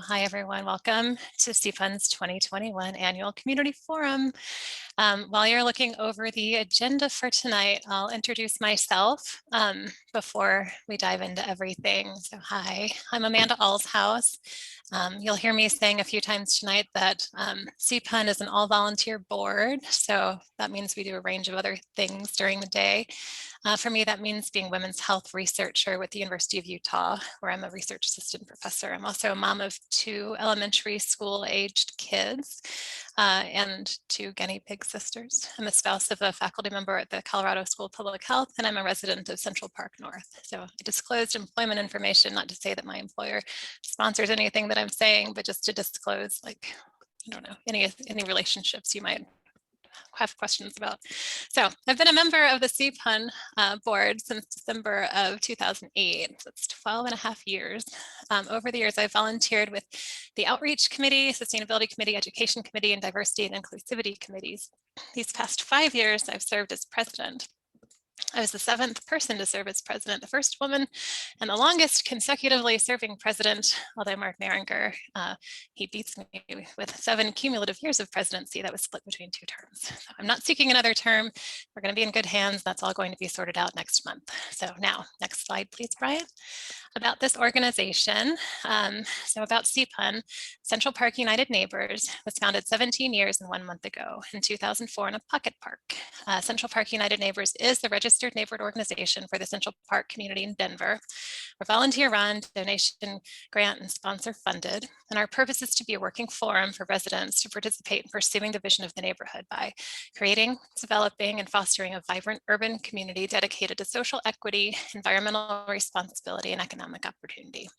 Hi, everyone. Welcome to CFUN's 2021 Annual Community Forum. While you're looking over the agenda for tonight, I'll introduce myself before we dive into everything. So hi, I'm Amanda Alshouse. You'll hear me saying a few times tonight that CFUN is an all-volunteer board. So that means we do a range of other things during the day. For me, that means being women's health researcher with the University of Utah, where I'm a research assistant professor. I'm also a mom of 2 elementary school aged kids and 2 guinea pig sisters. I'm a spouse of a faculty member at the Colorado School of Public Health, and I'm a resident of Central Park North. So I disclosed employment information, not to say that my employer sponsors anything that I'm saying, but just to disclose, like, I don't know, any relationships you might have questions about. So I've been a member of the CFUN board since December of 2008. So it's 12 and a half years. Over the years, I've volunteered with the Outreach Committee, Sustainability Committee, Education Committee, and Diversity and Inclusivity Committees. These past 5 years, I've served as president. I was the 7th person to serve as president, the first woman, and the longest consecutively serving president, although Mark Maringer, he beats me with 7 cumulative years of presidency that was split between 2 terms. So I'm not seeking another term. We're going to be in good hands. That's all going to be sorted out next month. So now, next slide, please, Brian. About this organization, so about CFUN, Central Park United Neighbors was founded 17 years and 1 month ago in 2004 in a pocket park. Central Park United Neighbors is the registered neighborhood organization for the Central Park community in Denver. We're volunteer-run, donation, grant, and sponsor funded, and our purpose is to be a working forum for residents to participate in pursuing the vision of the neighborhood by creating, developing, and fostering a vibrant urban community dedicated to social equity, environmental responsibility, and economic opportunity.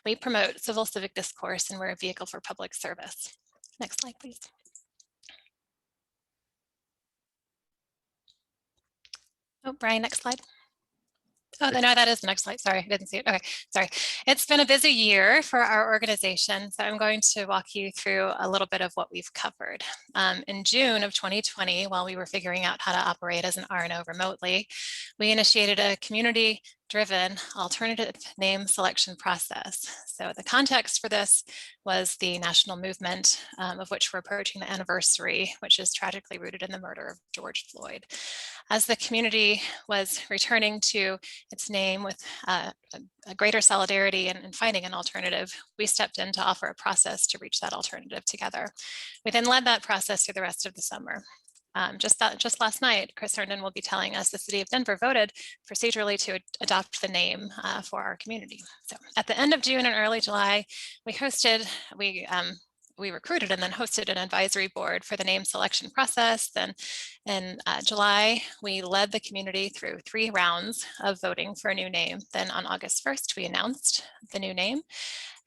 We promote civil civic discourse, and we're a vehicle for public service. Next slide, please. Oh, Brian, next slide. Oh, no, that is the next slide. Sorry, I didn't see it. Okay, sorry. It's been a busy year for our organization, so I'm going to walk you through a little bit of what we've covered. In June of 2020, while we were figuring out how to operate as an RNO remotely, we initiated a community-driven alternative name selection process. So the context for this was the national movement, of which we're approaching the anniversary, which is tragically rooted in the murder of George Floyd. As the community was returning to its name with a greater solidarity and finding an alternative, we stepped in to offer a process to reach that alternative together. We then led that process through the rest of the summer. Just last night, Chris Herndon will be telling us the city of Denver voted procedurally to adopt the name for our community. So at the end of June and early July, we recruited and then hosted an advisory board for the name selection process. Then in July, we led the community through 3 rounds of voting for a new name. Then on August 1st, we announced the new name.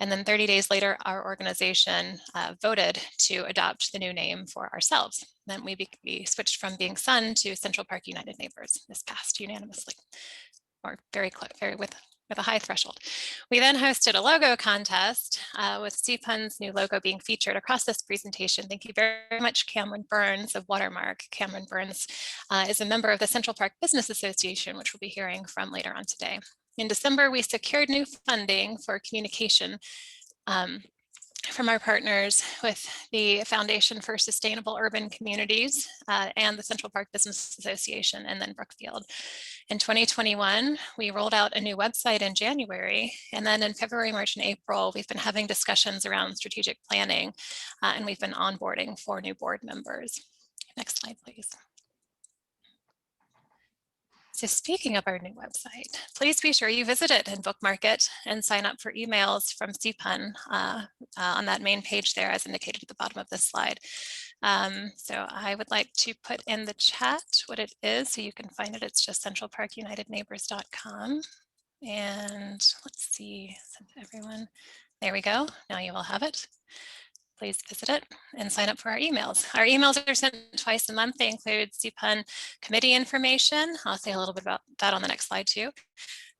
And then 30 days later, our organization voted to adopt the new name for ourselves. Then we switched from being SUN to Central Park United Neighbors. This passed unanimously, or very close, with a high threshold. We then hosted a logo contest with CFUN's new logo being featured across this presentation. Thank you very much, Cameron Burns of Watermark. Cameron Burns is a member of the Central Park Business Association, which we'll be hearing from later on today. In December, we secured new funding for communication from our partners with the Foundation for Sustainable Urban Communities and the Central Park Business Association, and then Brookfield. In 2021, we rolled out a new website in January, and then in February, March, and April, we've been having discussions around strategic planning, and we've been onboarding 4 new board members. Next slide, please. So speaking of our new website, please be sure you visit it and bookmark it and sign up for emails from CFUN on that main page there as indicated at the bottom of this slide. So I would like to put in the chat what it is so you can find it. It's just centralparkunitedneighbors.com. And let's see, everyone, there we go. Now you will have it. Please visit it and sign up for our emails. Our emails are sent twice a month. They include CFUN committee information. I'll say a little bit about that on the next slide too.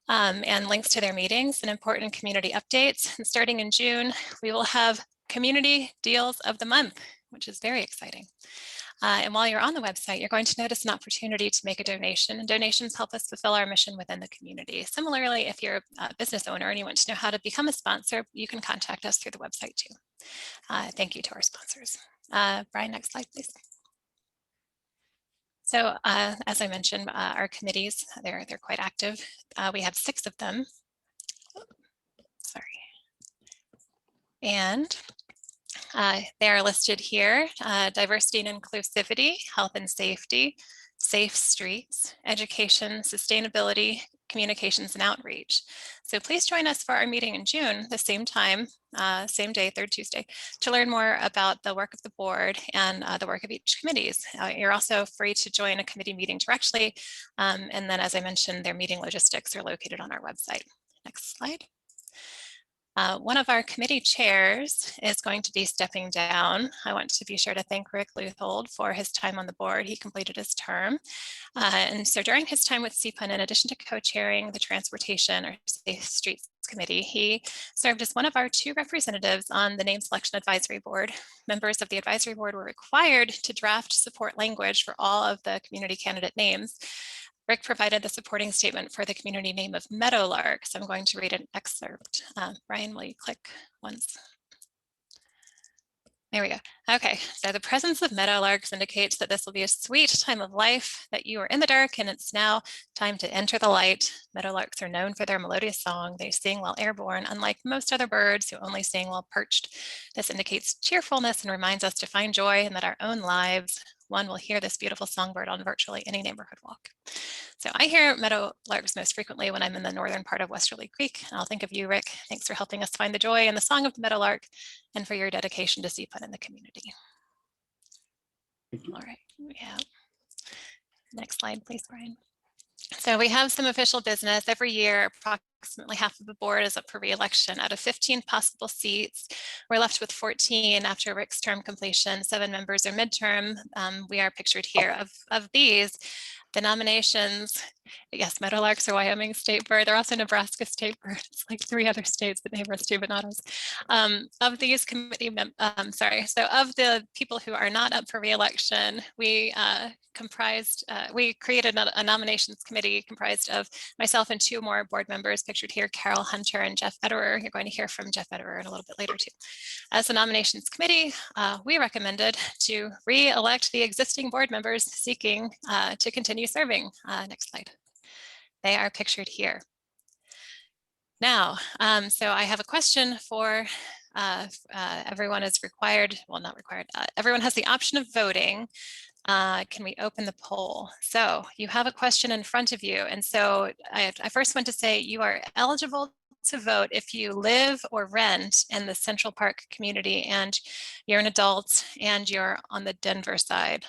And links to their meetings and important community updates. And starting in June, we will have community deals of the month, which is very exciting. And while you're on the website, you're going to notice an opportunity to make a donation, and donations help us fulfill our mission within the community. Similarly, if you're a business owner and you want to know how to become a sponsor, you can contact us through the website too. Thank you to our sponsors. Brian, next slide, please. So as I mentioned, our committees, they're quite active. We have 6 of them. Sorry. And they are listed here: diversity and inclusivity, health and safety, safe streets, education, sustainability, communications, and outreach. So please join us for our meeting in June, the same time, same day, third Tuesday, to learn more about the work of the board and the work of each committees. You're also free to join a committee meeting directly. And then, as I mentioned, their meeting logistics are located on our website. Next slide. One of our committee chairs is going to be stepping down. I want to be sure to thank Rick Leuthold for his time on the board. He completed his term. And so during his time with CPUN, in addition to co-chairing the Transportation or Safe Streets Committee, he served as one of our 2 representatives on the Name Selection Advisory Board. Members of the advisory board were required to draft support language for all of the community candidate names. Rick provided the supporting statement for the community name of Meadowlark. So I'm going to read an excerpt. Brian, will you click once? There we go. Okay, so the presence of meadowlarks indicates that this will be a sweet time of life, that you are in the dark and it's now time to enter the light. Meadowlarks are known for their melodious song. They sing while airborne, unlike most other birds who only sing while perched. This indicates cheerfulness and reminds us to find joy and that our own lives. One will hear this beautiful songbird on virtually any neighborhood walk. So I hear meadowlarks most frequently when I'm in the northern part of Westerly Creek. And I'll think of you, Rick. Thanks for helping us find the joy in the song of the meadowlark and for your dedication to CPUN in the community. All right, yeah. Next slide, please, Brian. So we have some official business. Every year, approximately half of the board is up for re-election. Out of 15 possible seats, we're left with 14 after Rick's term completion. 7 members are midterm. We are pictured here. Of these, the nominations, yes, meadowlarks are Wyoming state bird. They're also Nebraska state bird. It's like 3 other states that neighbor us too, but not us. Of these committee, so of the people who are not up for re-election, we created a nominations committee comprised of myself and 2 more board members pictured here, Carol Hunter and Jeff Ederer. You're going to hear from Jeff Ederer in a little bit later too. As the nominations committee, we recommended to re-elect the existing board members seeking to continue serving. Next slide. They are pictured here. Now, so I have a question for everyone is required, well, not required, everyone has the option of voting. Can we open the poll? So you have a question in front of you. And so I first want to say you are eligible to vote if you live or rent in the Central Park community and you're an adult and you're on the Denver side.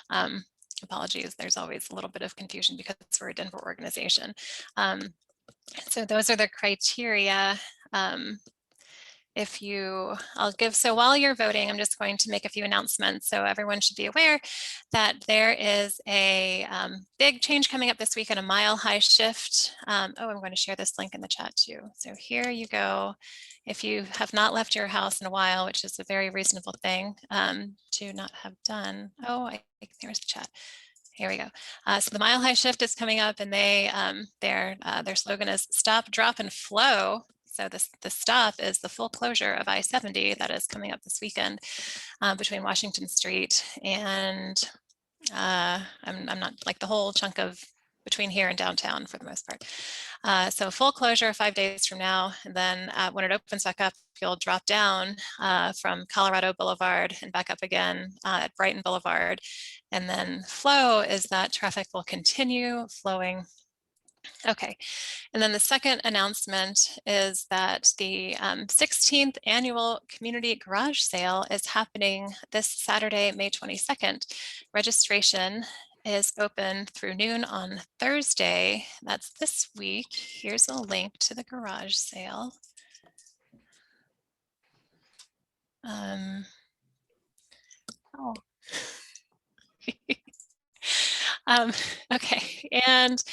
Apologies, there's always a little bit of confusion because we're a Denver organization. So those are the criteria. So while you're voting, I'm just going to make a few announcements. So everyone should be aware that there is a big change coming up this week in a mile-high shift. I'm going to share this link in the chat too. So here you go. If you have not left your house in a while, which is a very reasonable thing to not have done. I think there's the chat. Here we go. So the mile-high shift is coming up, and their slogan is "Stop, Drop, and Flow." So the stop is the full closure of I-70 that is coming up this weekend between Washington Street and I'm not like the whole chunk of between here and downtown for the most part. So full closure 5 days from now, and then when it opens back up, you'll drop down from Colorado Boulevard and back up again at Brighton Boulevard. And then flow is that traffic will continue flowing. Okay, and then the second announcement is that the 16th annual community garage sale is happening this Saturday, May 22nd. Registration is open through noon on Thursday. That's this week. Here's a link to the garage sale. Okay, and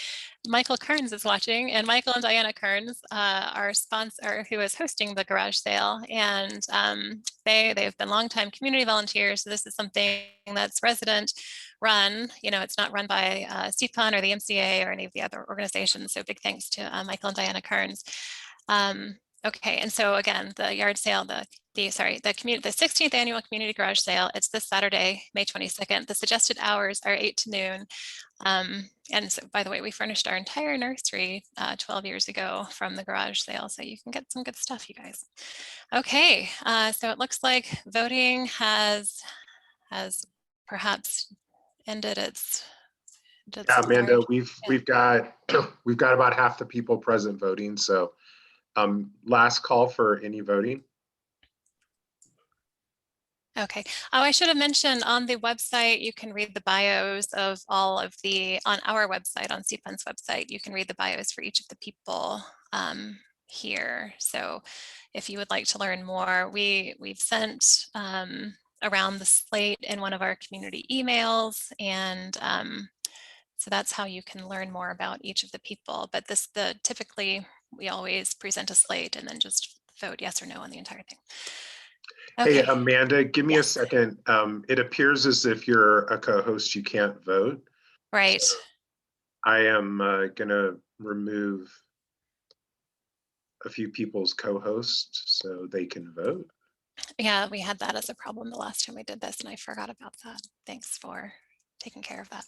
Michael Kearns is watching, and Michael and Diana Kearns, our sponsor, who is hosting the garage sale, and they've been longtime community volunteers. So this is something that's resident run. You know, it's not run by CPUN or the MCA or any of the other organizations. So big thanks to Michael and Diana Kearns. Okay, and so again, the yard sale, the 16th annual community garage sale. It's this Saturday, May 22nd. The suggested hours are 8 to noon. And so, by the way, we furnished our entire nursery 12 years ago from the garage sale, so you can get some good stuff, you guys. Okay, so it looks like voting has perhaps ended its. Yeah, Amanda, we've got about half the people present voting. So, last call for any voting. Okay. Oh, I should have mentioned on the website, you can read the bios of all of on our website, on CPUN's website, you can read the bios for each of the people here. So if you would like to learn more, we've sent around the slate in one of our community emails. And so that's how you can learn more about each of the people. But typically we always present a slate and then just vote yes or no on the entire thing. Okay. Hey, Amanda, give me a second. It appears as if you're a co-host, you can't vote. Right. So I am going to remove a few people's co-hosts so they can vote. Yeah, we had that as a problem the last time we did this, and I forgot about that. Thanks for taking care of that.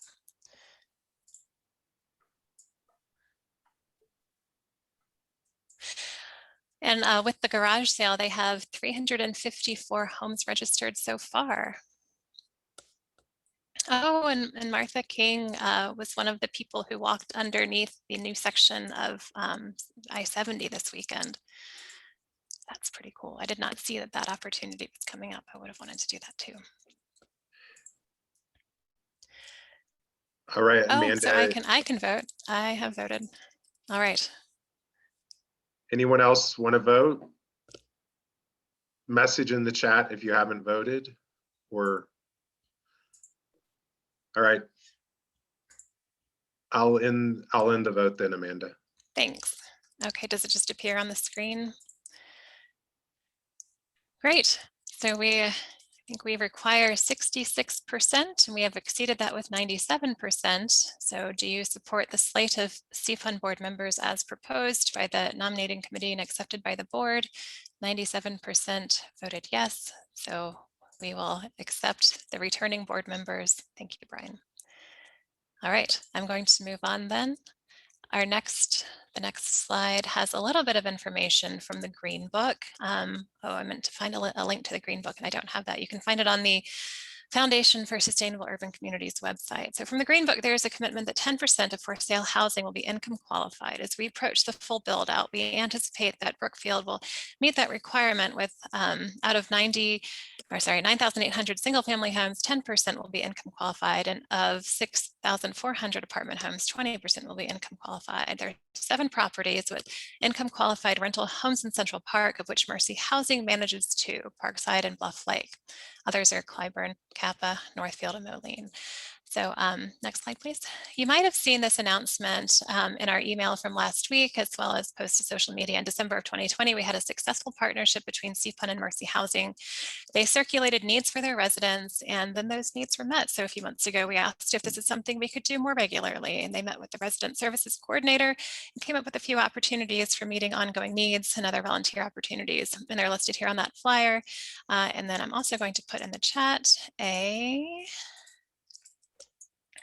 And with the garage sale, they have 354 homes registered so far. Oh, and Martha King was one of the people who walked underneath the new section of I-70 this weekend. That's pretty cool. I did not see that opportunity was coming up. I would have wanted to do that too. All right, Amanda. Oh, so I can vote. I have voted. All right. Anyone else want to vote? Message in the chat if you haven't voted, or all right. I'll end the vote then, Amanda. Thanks. Okay, does it just appear on the screen? Great. So I think we require 66%, and we have exceeded that with 97%. So do you support the slate of CPUN board members as proposed by the nominating committee and accepted by the board? 97% voted yes. So we will accept the returning board members. Thank you, Brian. All right, I'm going to move on then. The next slide has a little bit of information from the Green Book. Oh, I meant to find a link to the Green Book, and I don't have that. You can find it on the Foundation for Sustainable Urban Communities website. So from the Green Book, there is a commitment that 10% of for sale housing will be income qualified. As we approach the full build out, we anticipate that Brookfield will meet that requirement with out of 9,800 single family homes, 10% will be income qualified, and of 6,400 apartment homes, 20% will be income qualified. There are 7 properties with income qualified rental homes in Central Park, of which Mercy Housing manages 2, Parkside and Bluff Lake. Others are Clyburn, Kappa, Northfield, and Moline. So next slide, please. You might have seen this announcement in our email from last week, as well as post to social media. In December of 2020, we had a successful partnership between CPUN and Mercy Housing. They circulated needs for their residents, and then those needs were met. So a few months ago, we asked if this is something we could do more regularly, and they met with the resident services coordinator and came up with a few opportunities for meeting ongoing needs and other volunteer opportunities. And they're listed here on that flyer. And then I'm also going to put in the chat a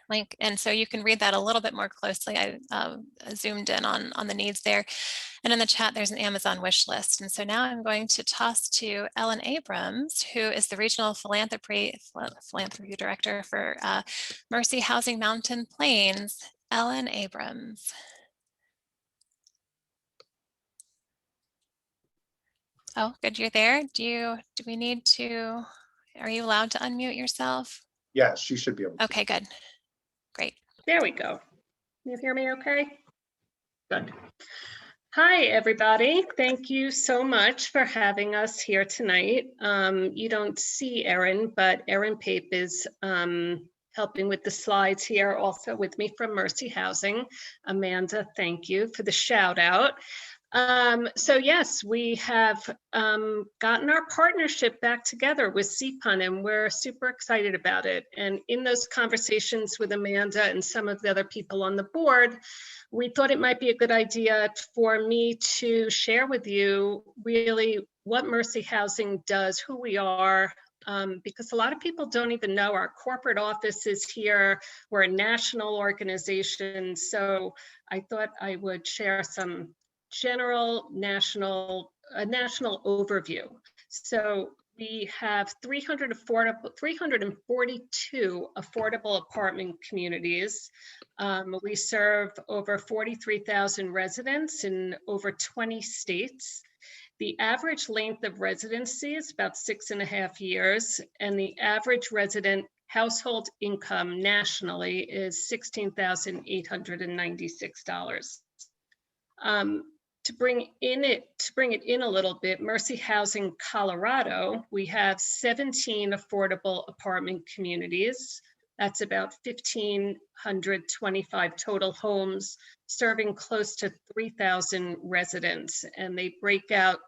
link, and so you can read that a little bit more closely. I zoomed in on the needs there, and in the chat there's an Amazon wish list. And so now I'm going to toss to Ellen Abrams, who is the Regional Philanthropy Director for Mercy Housing Mountain Plains. Ellen Abrams. Oh, good, you're there. Do we need to, are you allowed to unmute yourself? Yeah, she should be able to. Okay, good. Great. There we go. You hear me okay? Good. Hi, everybody. Thank you so much for having us here tonight. You don't see Erin, but Erin Pape is helping with the slides here. Also with me from Mercy Housing, Amanda, thank you for the shout out. So yes, we have gotten our partnership back together with CPUN, and we're super excited about it. And in those conversations with Amanda and some of the other people on the board, we thought it might be a good idea for me to share with you really what Mercy Housing does, who we are, because a lot of people don't even know our corporate office is here. We're a national organization. So I thought I would share some general national overview. So we have 342 affordable apartment communities. We serve over 43,000 residents in over 20 states. The average length of residency is about 6.5 years, and the average resident household income nationally is $16,896. To bring it in a little bit, Mercy Housing Colorado, we have 17 affordable apartment communities. That's about 1,525 total homes, serving close to 3,000 residents. And they break out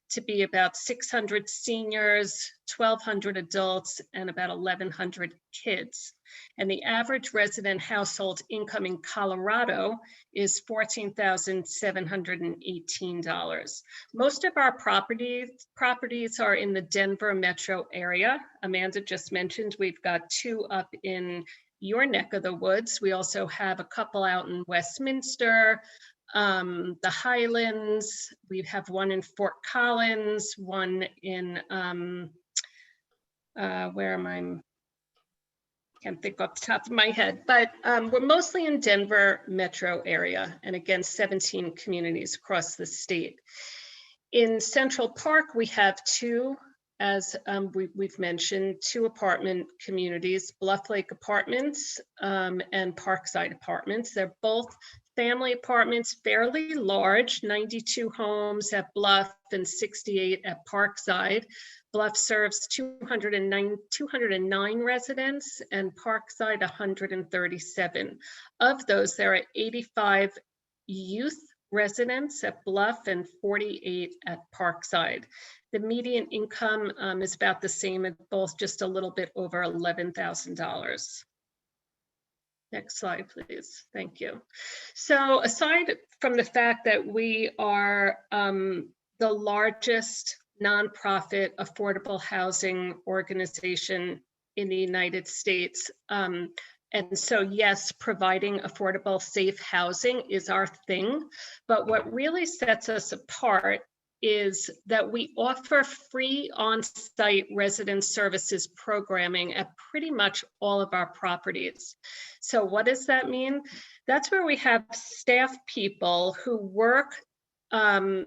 to be about 600 seniors, 1,200 adults, and about 1,100 kids. And the average resident household income in Colorado is $14,718. Most of our properties are in the Denver metro area. Amanda just mentioned we've got 2 up in your neck of the woods. We also have a couple out in Westminster, the Highlands. We have 1 in Fort Collins, 1 in, where am I? Can't think off the top of my head, but we're mostly in Denver metro area, and again, 17 communities across the state. In Central Park, we have 2, as we've mentioned, 2 apartment communities, Bluff Lake Apartments and Parkside Apartments. They're both family apartments, fairly large, 92 homes at Bluff and 68 at Parkside. Bluff serves 209 residents and Parkside 137. Of those, there are 85 youth residents at Bluff and 48 at Parkside. The median income is about the same at both, just a little bit over $11,000. Next slide, please. Thank you. So aside from the fact that we are the largest nonprofit affordable housing organization in the United States, and so yes, providing affordable, safe housing is our thing, but what really sets us apart is that we offer free on-site resident services programming at pretty much all of our properties. So what does that mean? That's where we have staff people who work to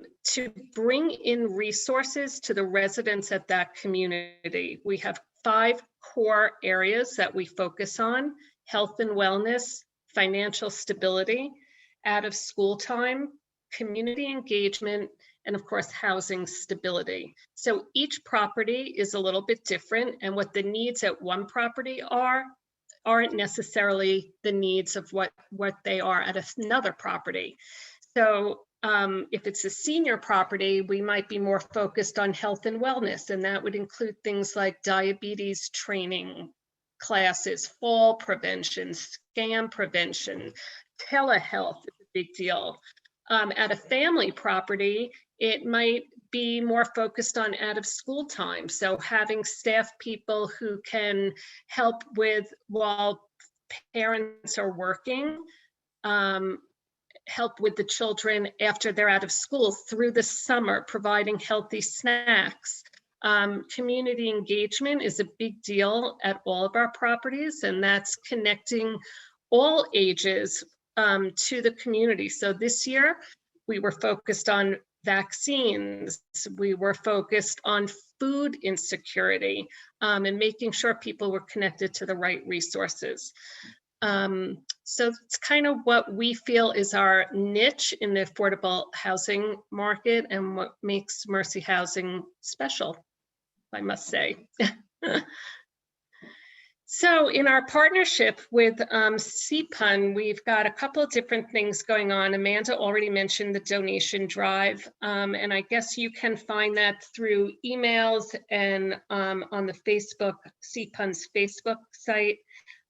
bring in resources to the residents at that community. We have 5 core areas that we focus on: health and wellness, financial stability, out of school time, community engagement, and of course, housing stability. So each property is a little bit different, and what the needs at one property aren't necessarily the needs of what they are at another property. So if it's a senior property, we might be more focused on health and wellness, and that would include things like diabetes training classes, fall prevention, scam prevention, telehealth is a big deal. At a family property, it might be more focused on out of school time. So having staff people who can help with while parents are working, help with the children after they're out of school through the summer, providing healthy snacks. Community engagement is a big deal at all of our properties, and that's connecting all ages to the community. So this year, we were focused on vaccines, we were focused on food insecurity, and making sure people were connected to the right resources. So it's kind of what we feel is our niche in the affordable housing market and what makes Mercy Housing special, I must say. So in our partnership with CPUN, we've got a couple of different things going on. Amanda already mentioned the donation drive, and I guess you can find that through emails and on the Facebook, CPUN's Facebook site.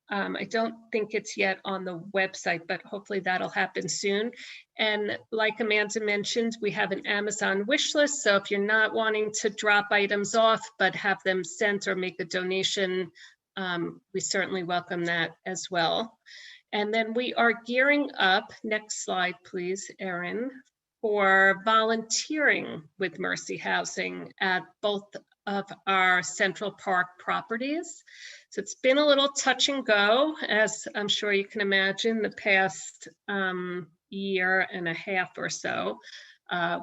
I don't think it's yet on the website, but hopefully that'll happen soon. And like Amanda mentioned, we have an Amazon wish list. So if you're not wanting to drop items off, but have them sent or make a donation, we certainly welcome that as well. And then we are gearing up, next slide, please, Erin, for volunteering with Mercy Housing at both of our Central Park properties. So it's been a little touch and go, as I'm sure you can imagine, the past year and a half or so.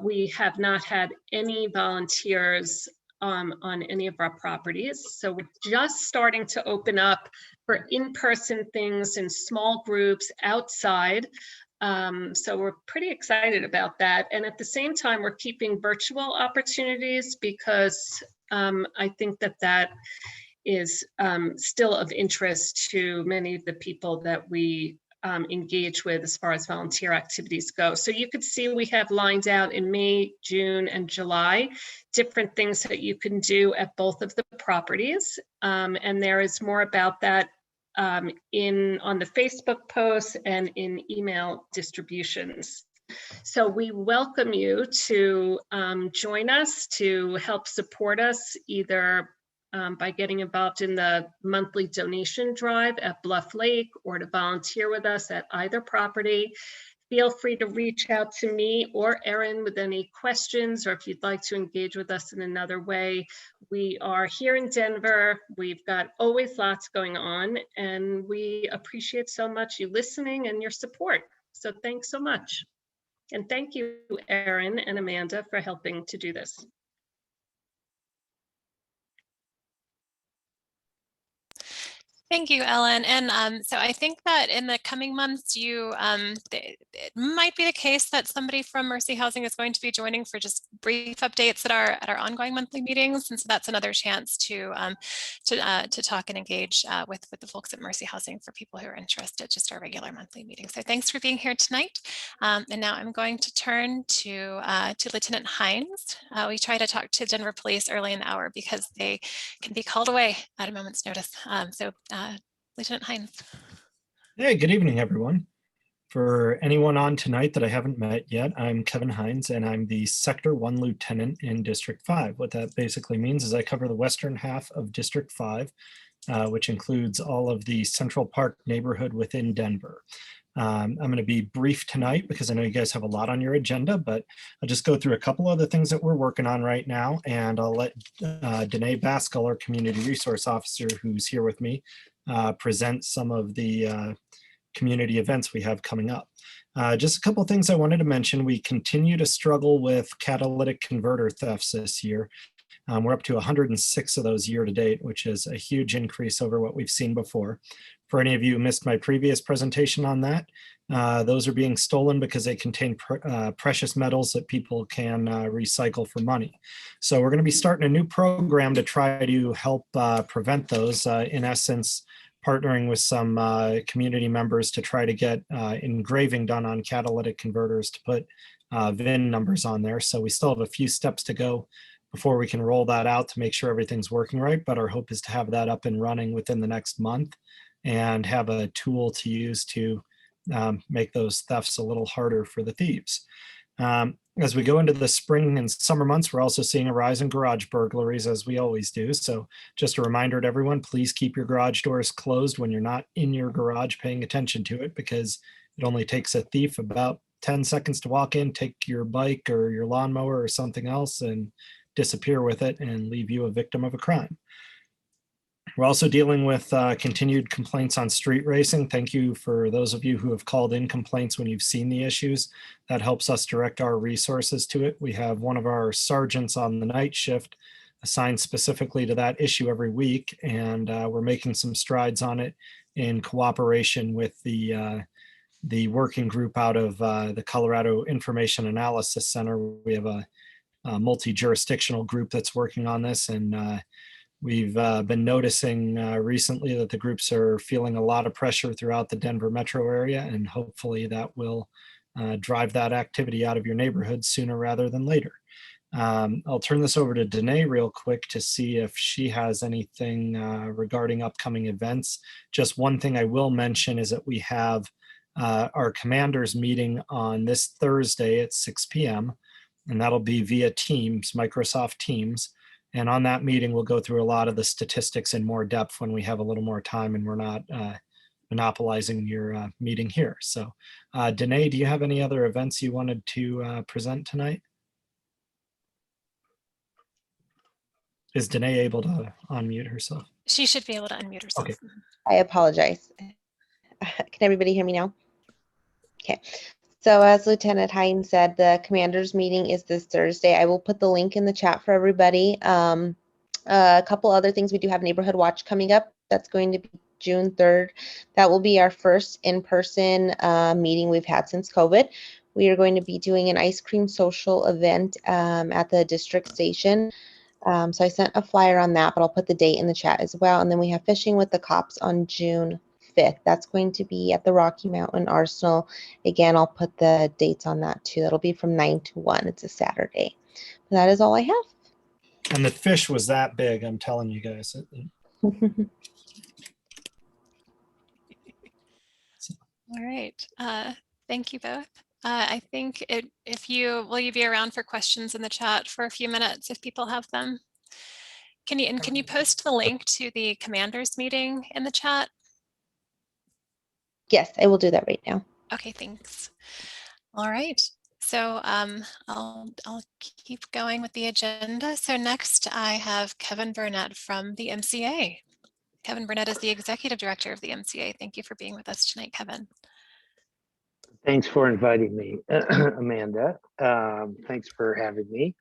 We have not had any volunteers on any of our properties. So we're just starting to open up for in-person things in small groups outside. So we're pretty excited about that. And at the same time, we're keeping virtual opportunities because I think that that is still of interest to many of the people that we engage with as far as volunteer activities go. So you could see we have lined out in May, June, and July, different things that you can do at both of the properties. And there is more about that on the Facebook posts and in email distributions. So we welcome you to join us, to help support us either by getting involved in the monthly donation drive at Bluff Lake or to volunteer with us at either property. Feel free to reach out to me or Erin with any questions, or if you'd like to engage with us in another way. We are here in Denver. We've got always lots going on, and we appreciate so much you listening and your support. So thanks so much. And thank you, Erin and Amanda, for helping to do this. Thank you, Ellen. And so I think that in the coming months, it might be the case that somebody from Mercy Housing is going to be joining for just brief updates at our ongoing monthly meetings. And so that's another chance to talk and engage with the folks at Mercy Housing for people who are interested, just our regular monthly meetings. So thanks for being here tonight. And now I'm going to turn to Lieutenant Hines. We try to talk to Denver Police early in the hour because they can be called away at a moment's notice. Lieutenant Hines. Hey, good evening, everyone. For anyone on tonight that I haven't met yet, I'm Kevin Hines, and I'm the Sector 1 Lieutenant in District 5. What that basically means is I cover the western half of District 5, which includes all of the Central Park neighborhood within Denver. I'm going to be brief tonight because I know you guys have a lot on your agenda, but I'll just go through a couple other things that we're working on right now, and I'll let Danae Baskell, our Community Resource Officer, who's here with me, present some of the community events we have coming up. Just a couple of things I wanted to mention. We continue to struggle with catalytic converter thefts this year. We're up to 106 of those year to date, which is a huge increase over what we've seen before. For any of you who missed my previous presentation on that, those are being stolen because they contain precious metals that people can recycle for money. So we're going to be starting a new program to try to help prevent those, in essence, partnering with some community members to try to get engraving done on catalytic converters to put VIN numbers on there. So we still have a few steps to go before we can roll that out to make sure everything's working right. But our hope is to have that up and running within the next month and have a tool to use to make those thefts a little harder for the thieves. As we go into the spring and summer months, we're also seeing a rise in garage burglaries, as we always do. So just a reminder to everyone, please keep your garage doors closed when you're not in your garage paying attention to it, because it only takes a thief about 10 seconds to walk in, take your bike or your lawnmower or something else and disappear with it and leave you a victim of a crime. We're also dealing with continued complaints on street racing. Thank you for those of you who have called in complaints when you've seen the issues. That helps us direct our resources to it. We have one of our sergeants on the night shift assigned specifically to that issue every week, and we're making some strides on it in cooperation with the working group out of the Colorado Information Analysis Center. We have a multi-jurisdictional group that's working on this, and We've been noticing recently that the groups are feeling a lot of pressure throughout the Denver metro area, and hopefully that will drive that activity out of your neighborhood sooner rather than later. I'll turn this over to Danae real quick to see if she has anything regarding upcoming events. Just one thing I will mention is that we have our commanders meeting on this Thursday at 6 p.m. and that'll be via Teams, Microsoft Teams. And on that meeting, we'll go through a lot of the statistics in more depth when we have a little more time and we're not monopolizing your meeting here. So Danae, do you have any other events you wanted to present tonight? Is Danae able to unmute herself? She should be able to unmute herself. Okay. I apologize. Can everybody hear me now? Okay. So as Lieutenant Hines said, the commanders meeting is this Thursday. I will put the link in the chat for everybody. A couple other things. We do have Neighborhood Watch coming up. That's going to be June 3rd. That will be our first in-person meeting we've had since COVID. We are going to be doing an ice cream social event at the district station. So I sent a flyer on that, but I'll put the date in the chat as well. And then we have Fishing with the Cops on June 5th. That's going to be at the Rocky Mountain Arsenal. Again, I'll put the dates on that too. That'll be from 9 to 1. It's a Saturday. That is all I have. And the fish was that big, I'm telling you guys. All right. Thank you both. I think will you be around for questions in the chat for a few minutes if people have them? Can you post the link to the commanders meeting in the chat? Yes, I will do that right now. Okay, thanks. All right. So I'll keep going with the agenda. So next I have Kevin Burnett from the MCA. Kevin Burnett is the Executive Director of the MCA. Thank you for being with us tonight, Kevin. Thanks for inviting me, Amanda. Thanks for having me.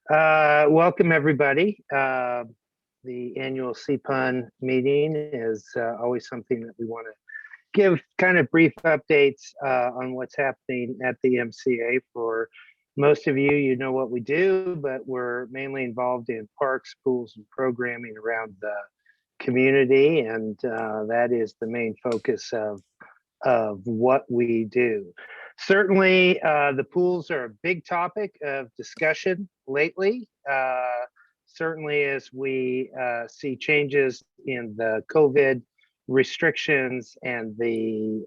Welcome, everybody. The annual CPUN meeting is always something that we want to give kind of brief updates on what's happening at the MCA. For most of you, you know what we do, but we're mainly involved in parks, pools, and programming around the community, and that is the main focus of what we do. Certainly, the pools are a big topic of discussion lately. Certainly, as we see changes in the COVID restrictions and the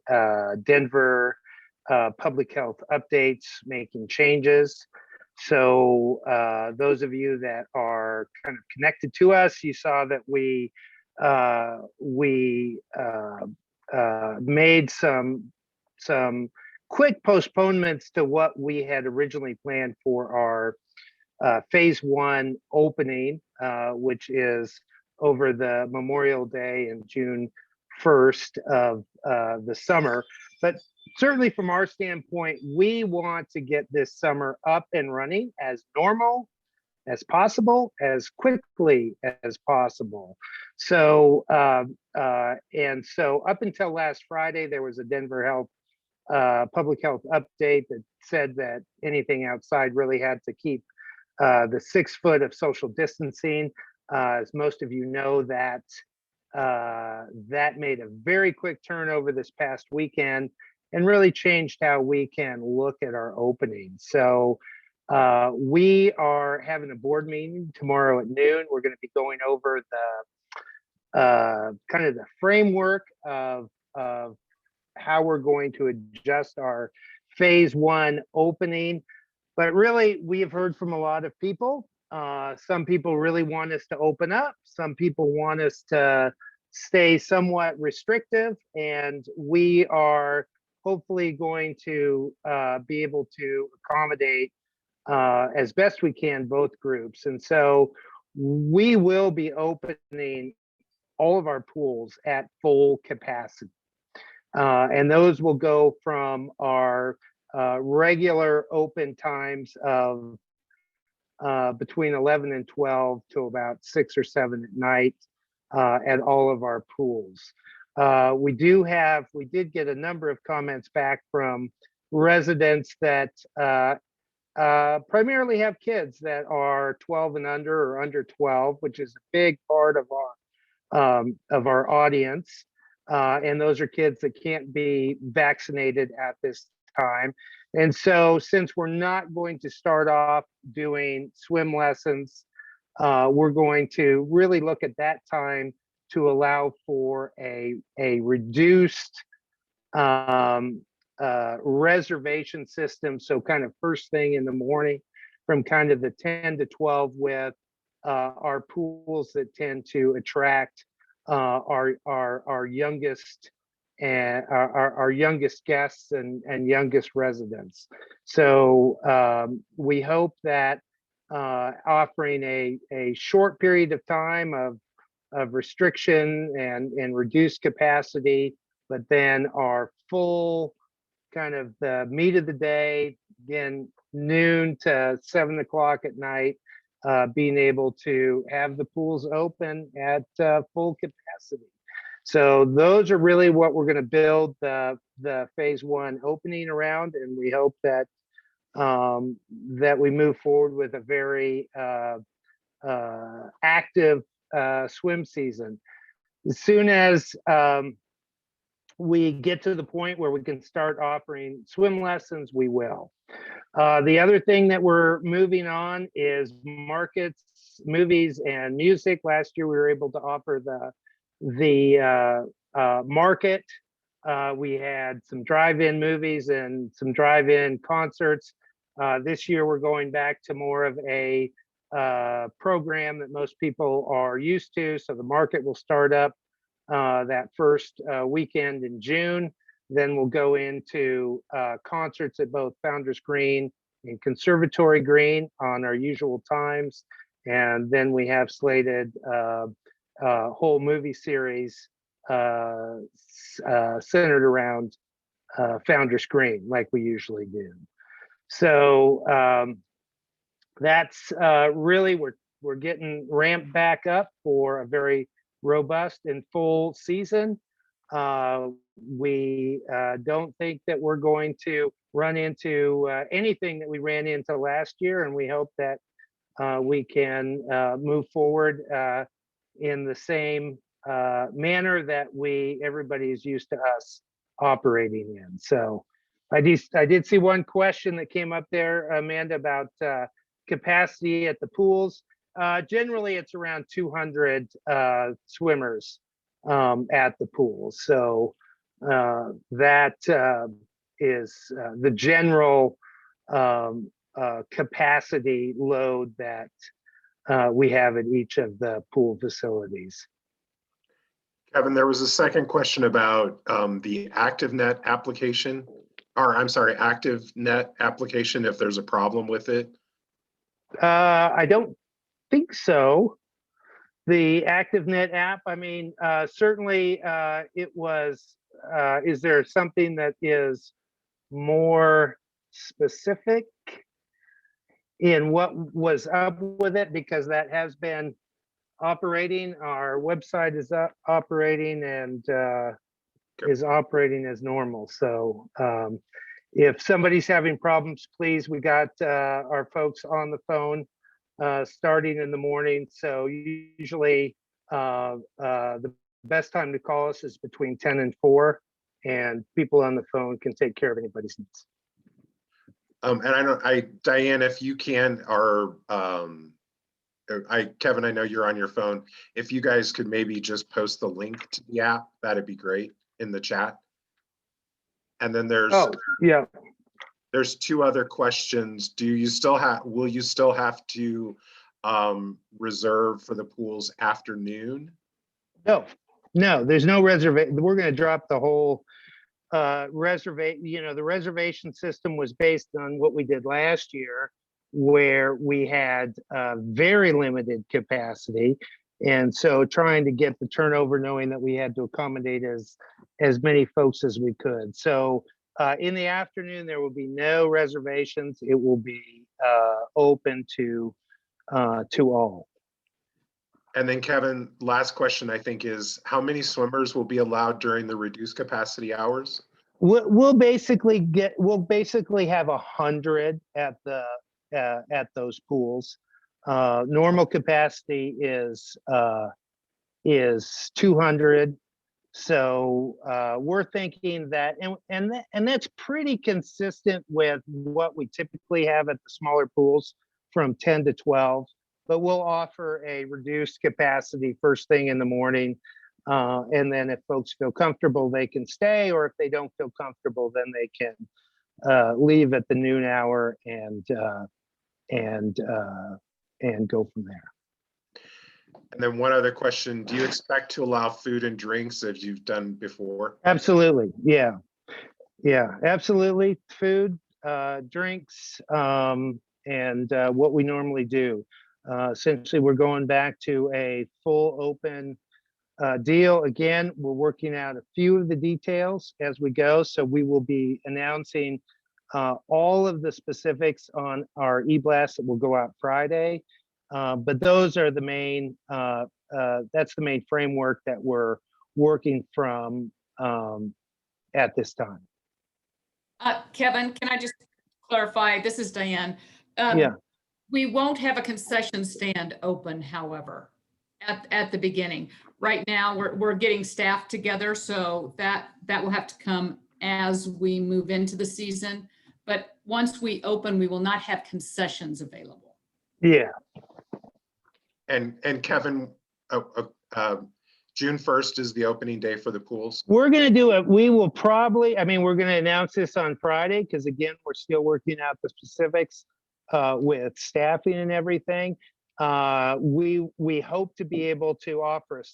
Denver public health updates making changes. So those of you that are kind of connected to us, you saw that we made some quick postponements to what we had originally planned for our phase 1 opening, which is over the Memorial Day and June 1st of the summer. But certainly from our standpoint, we want to get this summer up and running as normal as possible, as quickly as possible. So, and so up until last Friday, there was a Denver public health update that said that anything outside really had to keep the 6 foot of social distancing. As most of you know, that made a very quick turn over this past weekend and really changed how we can look at our opening. So we are having a board meeting tomorrow at noon. We're going to be going over the kind of the framework of how we're going to adjust our phase 1 opening. But really, we have heard from a lot of people. Some people really want us to open up. Some people want us to stay somewhat restrictive. And we are hopefully going to be able to accommodate as best we can both groups. And so we will be opening all of our pools at full capacity. And those will go from our regular open times of between 11 and 12 to about 6 or 7 at night at all of our pools. We did get a number of comments back from residents that primarily have kids that are 12 and under or under 12, which is a big part of our audience. And those are kids that can't be vaccinated at this time. And so since we're not going to start off doing swim lessons, we're going to really look at that time to allow for a reduced reservation system. So kind of first thing in the morning from kind of the 10 to 12 with our pools that tend to attract our youngest and our youngest guests and youngest residents. So we hope that offering a short period of time of restriction and reduced capacity, but then our full kind of the meat of the day, again, noon to 7 o'clock at night, being able to have the pools open at full capacity. So those are really what we're going to build the phase one opening around, and we hope that that we move forward with a very active swim season. As soon as we get to the point where we can start offering swim lessons, we will. The other thing that we're moving on is markets, movies, and music. Last year, we were able to offer the market. We had some drive-in movies and some drive-in concerts. This year, we're going back to more of a program that most people are used to. So the market will start up that first weekend in June. Then we'll go into concerts at both Founders Green and Conservatory Green on our usual times. And then we have slated a whole movie series centered around Founders Green, like we usually do. So that's really, we're getting ramped back up for a very robust and full season. We don't think that we're going to run into anything that we ran into last year, and we hope that we can move forward in the same manner that everybody is used to us operating in. So I did see one question that came up there, Amanda, about capacity at the pools. Generally, it's around 200 swimmers at the pool. So that is the general capacity load that we have at each of the pool facilities. Kevin, there was a second question about the ActiveNet application, or I'm sorry, ActiveNet application, if there's a problem with it. I don't think so. The ActiveNet app, I mean, certainly it was, is there something that is more specific in what was up with it? Because that has been operating. Our website is operating and is operating as normal. So if somebody's having problems, please, we got our folks on the phone starting in the morning. So usually the best time to call us is between 10 and 4, and people on the phone can take care of anybody's needs. And Diane, if you can, or Kevin, I know you're on your phone. If you guys could maybe just post the link to the app, that'd be great in the chat. And then there's there's two other questions. Will you still have to reserve for the pools afternoon? No, there's no reservation. We're going to drop the whole reservation. You know, the reservation system was based on what we did last year, where we had very limited capacity. And so trying to get the turnover, knowing that we had to accommodate as many folks as we could. So in the afternoon, there will be no reservations. It will be open to all. And then Kevin, last question I think is, how many swimmers will be allowed during the reduced capacity hours? We'll basically have 100 at the at those pools. Normal capacity is 200. So we're thinking that, and that's pretty consistent with what we typically have at the smaller pools, from 10 to 12. But we'll offer a reduced capacity first thing in the morning. And then if folks feel comfortable, they can stay, or if they don't feel comfortable, then they can leave at the noon hour and go from there. And then one other question, do you expect to allow food and drinks as you've done before? Absolutely. Yeah. Absolutely. Food, drinks, and what we normally do. Essentially, we're going back to a full open deal. Again, we're working out a few of the details as we go. So we will be announcing all of the specifics on our e-blast that will go out Friday. But those are the main, that's the main framework that we're working from at this time. Kevin, can I just clarify? This is Diane. Yeah. We won't have a concession stand open, however, at the beginning. Right now, we're getting staff together, so that will have to come as we move into the season. But once we open, we will not have concessions available. Yeah. And Kevin, June 1st is the opening day for the pools. We're going to do it. We will probably, I mean, we're going to announce this on Friday because, again, we're still working out the specifics with staffing and everything. We hope to be able to offer a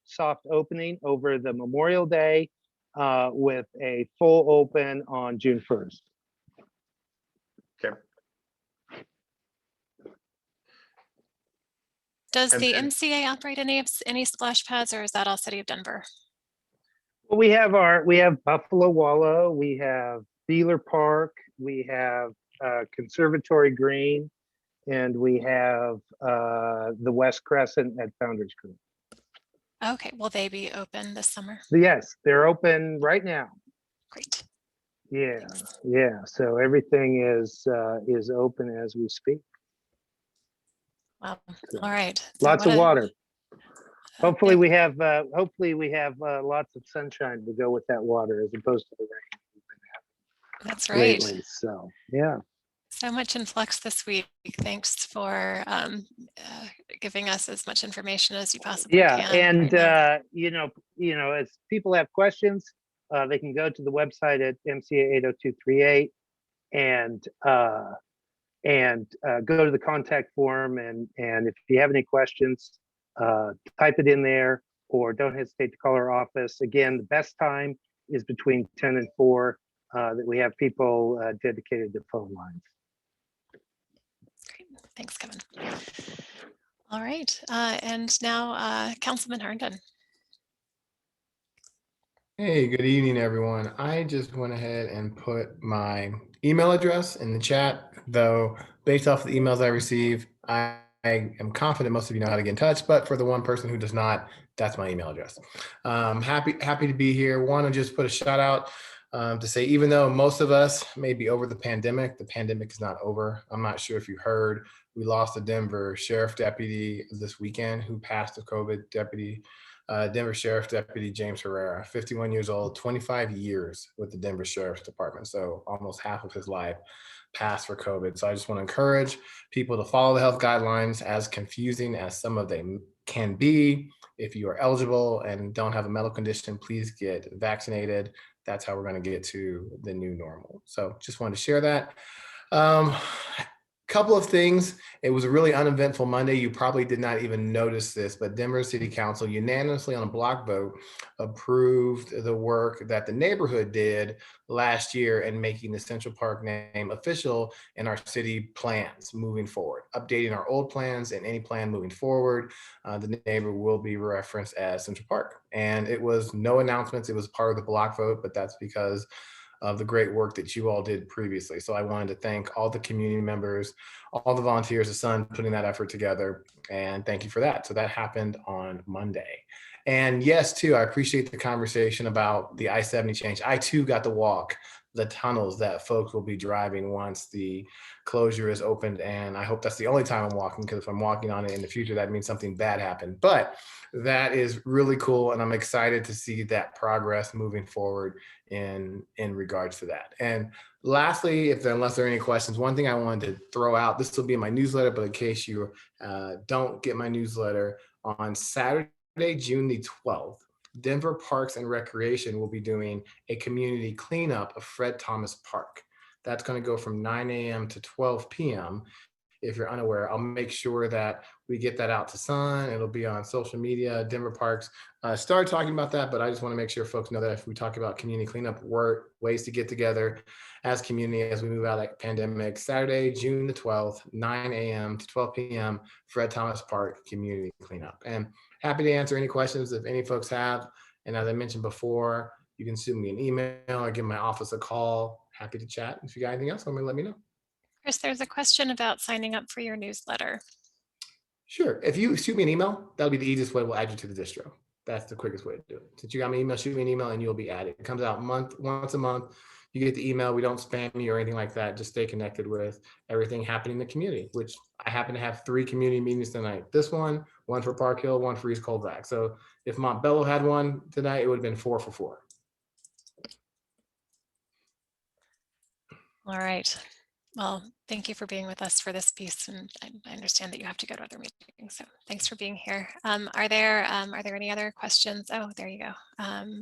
soft opening over the Memorial Day with a full open on June 1st. Okay. Does And the then- MCA operate any splash pads, or is that all City of Denver? Well, we have Buffalo Wallow, we have Buehler Park, we have Conservatory Green, and we have the West Crescent at Founders Creek. Okay, will they be open this summer? Yes, they're open right now. Great. Yeah, Thanks. yeah. So everything is open as we speak. Wow. All right. So Lots what of a- water. Hopefully yeah. we have lots of sunshine to go with that water as opposed to the rain we've been That's having right. lately. So yeah. So much in flux this week. Thanks for giving us as much information as you possibly Yeah, can. and right now. as people have questions, they can go to the website at MCA 80238 and go to the contact form, and if you have any questions, type it in there, or don't hesitate to call our office. Again, the best time is between 10 and 4 that we have people dedicated to phone lines. Great. Thanks, Kevin. All right. And now Councilman Herndon. Hey, good evening, everyone. I just went ahead and put my email address in the chat, though based off the emails I receive, I am confident most of you know how to get in touch, but for the one person who does not, that's my email address. Happy to be here. Want to just put a shout out to say, even though most of us may be over the pandemic is not over. I'm not sure if you heard, we lost a Denver sheriff deputy this weekend who passed of COVID. Denver Sheriff Deputy James Herrera, 51 years old, 25 years with the Denver Sheriff's Department. So almost half of his life passed for COVID. So I just want to encourage people to follow the health guidelines, as confusing as some of them can be. If you are eligible and don't have a medical condition, please get vaccinated. That's how we're going to get to the new normal. So just wanted to share that. Couple of things. It was a really uneventful Monday. You probably did not even notice this, but Denver City Council unanimously on a block vote approved the work that the neighborhood did last year in making the Central Park name official in our city plans moving forward, updating our old plans and any plan moving forward. The neighborhood will be referenced as Central Park. And it was no announcements. It was part of the block vote, but that's because of the great work that you all did previously. So I wanted to thank all the community members, all the volunteers, the Sun, putting that effort together, and thank you for that. So that happened on Monday. And yes, too, I appreciate the conversation about the I-70 change. I too got to walk the tunnels that folks will be driving once the closure is opened. And I hope that's the only time I'm walking, because if I'm walking on it in the future, that means something bad happened. But that is really cool. And I'm excited to see that progress moving forward in regards to that. And lastly, unless there are any questions, one thing I wanted to throw out, this will be in my newsletter, but in case you don't get my newsletter, on Saturday, June the 12th, Denver Parks and Recreation will be doing a community cleanup of Fred Thomas Park. That's going to go from 9 a.m. to 12 p.m. If you're unaware, I'll make sure that we get that out to Sun. It'll be on social media. Denver Parks started talking about that, but I just want to make sure folks know that if we talk about community cleanup, ways to get together as community as we move out of that pandemic. Saturday, June the 12th, 9 a.m. to 12 p.m. Fred Thomas Park community cleanup. And happy to answer any questions if any folks have. And as I mentioned before, you can send me an email or give my office a call. Happy to chat. If you got anything else, let me know. Chris, there's a question about signing up for your newsletter. Sure. If you shoot me an email, that'll be the easiest way. We'll add you to the distro. That's the quickest way to do it. Since you got my email, shoot me an email and you'll be added. It comes out once a month. You get the email. We don't spam you or anything like that. Just stay connected with everything happening in the community, which I happen to have 3 community meetings tonight. This one for Park Hill, one for East Colvac. So if Montbello had one tonight, it would have been 4 for 4. All right. Well, thank you for being with us for this piece, and I understand that you have to go to other meetings, so thanks for being here. Are there any other questions? Oh, there you go.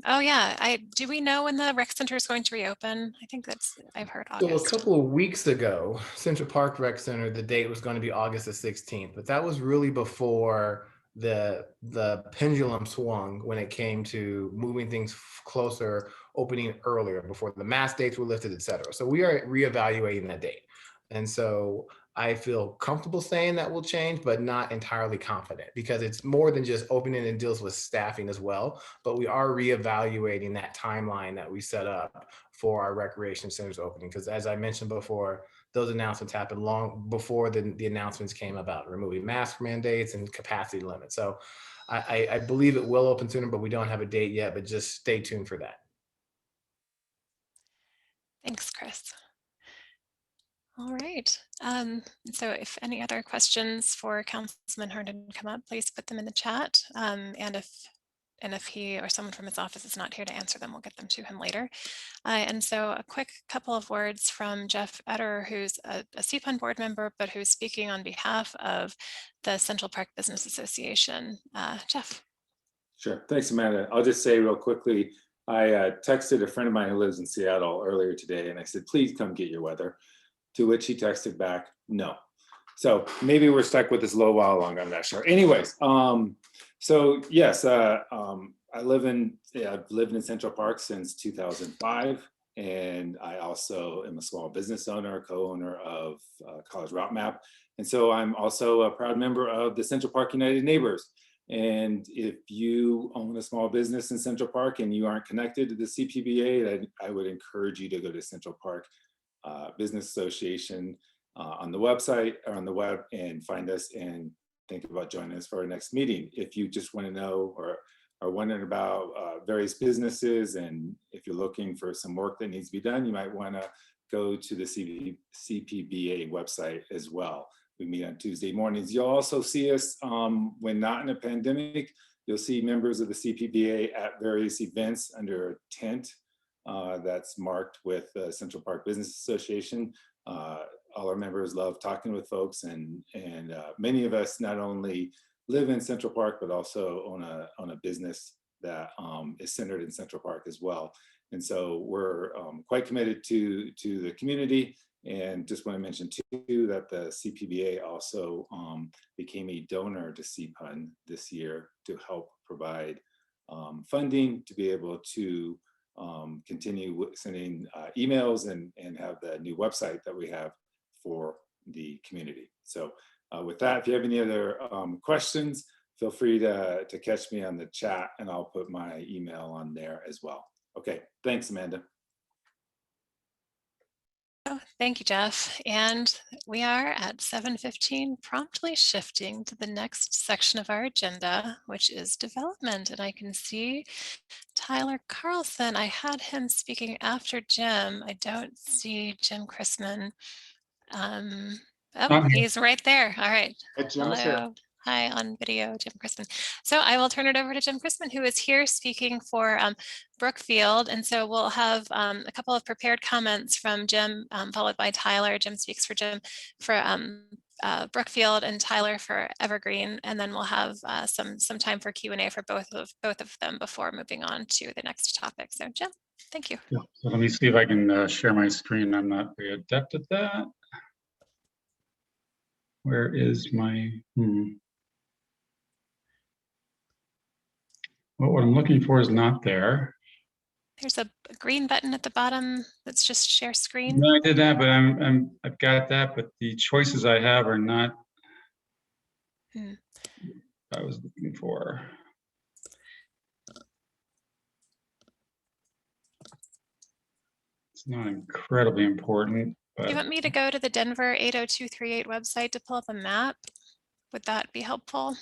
Oh yeah, do we know when the rec center is going to reopen? I think I've heard August. So a couple of weeks ago, Central Park Rec Center, the date was going to be August the 16th, but that was really before the pendulum swung when it came to moving things closer, opening earlier, before the mask dates were lifted, et cetera. So we are reevaluating that date. And so I feel comfortable saying that will change, but not entirely confident, because it's more than just opening and deals with staffing as well. But we are reevaluating that timeline that we set up for our recreation centers opening. Because as I mentioned before, those announcements happened long before the announcements came about removing mask mandates and capacity limits. So I believe it will open sooner, but we don't have a date yet, but just stay tuned for that. Thanks, Chris. All right. So if any other questions for Councilman Herndon come up, please put them in the chat. And if he or someone from his office is not here to answer them, we'll get them to him later. And so a quick couple of words from Jeff Etter, who's a CPUN board member, but who's speaking on behalf of the Central Park Business Association. Jeff. Sure. Thanks, Amanda. I'll just say real quickly, I texted a friend of mine who lives in Seattle earlier today, and I said, please come get your weather. To which he texted back, no. So maybe we're stuck with this a little while longer, I'm not sure. Anyways, so yes, I've lived in Central Park since 2005, and I also am a small business owner, co-owner of College Route Map, and so I'm also a proud member of the Central Park United Neighbors. And if you own a small business in Central Park and you aren't connected to the CPBA, I would encourage you to go to Central Park Business Association on the website or on the web and find us and think about joining us for our next meeting. If you just want to know or are wondering about various businesses, and if you're looking for some work that needs to be done, you might want to go to the CPBA website as well. We meet on Tuesday mornings. You'll also see us when not in a pandemic. You'll see members of the CPBA at various events under a tent that's marked with Central Park Business Association. All our members love talking with folks, and many of us not only live in Central Park, but also own a business that is centered in Central Park as well. And so we're quite committed to the community, and just want to mention too that the CPBA also became a donor to CPUN this year to help provide funding to be able to continue sending emails and have the new website that we have for the community. So with that, if you have any other questions, feel free to catch me on the chat, and I'll put my email on there as well. Okay, thanks, Amanda. Oh, thank you, Jeff. And we are at 7:15, promptly shifting to the next section of our agenda, which is development. And I can see Tyler Carlson. I had him speaking after Jim. I don't see Jim Chrisman. Oh, he's right there. All right. Jim's here. Hello. Hi on video, Jim Chrisman. So I will turn it over to Jim Chrisman, who is here speaking for Brookfield. And so we'll have a couple of prepared comments from Jim, followed by Tyler. Jim speaks for Jim for Brookfield, and Tyler for Evergreen. And then we'll have some time for Q&A for both of them before moving on to the next topic. So Jim, thank you. Yeah. So let me see if I can share my screen. I'm not very adept at that. Where is my, Well, what I'm looking for is not there. There's a green button at the bottom that's just share screen. No, I did that, but I've got that, but the choices I have are not I was looking for. It's not incredibly important. But Do you want me to go to the Denver 80238 website to pull up a map? Would that be helpful?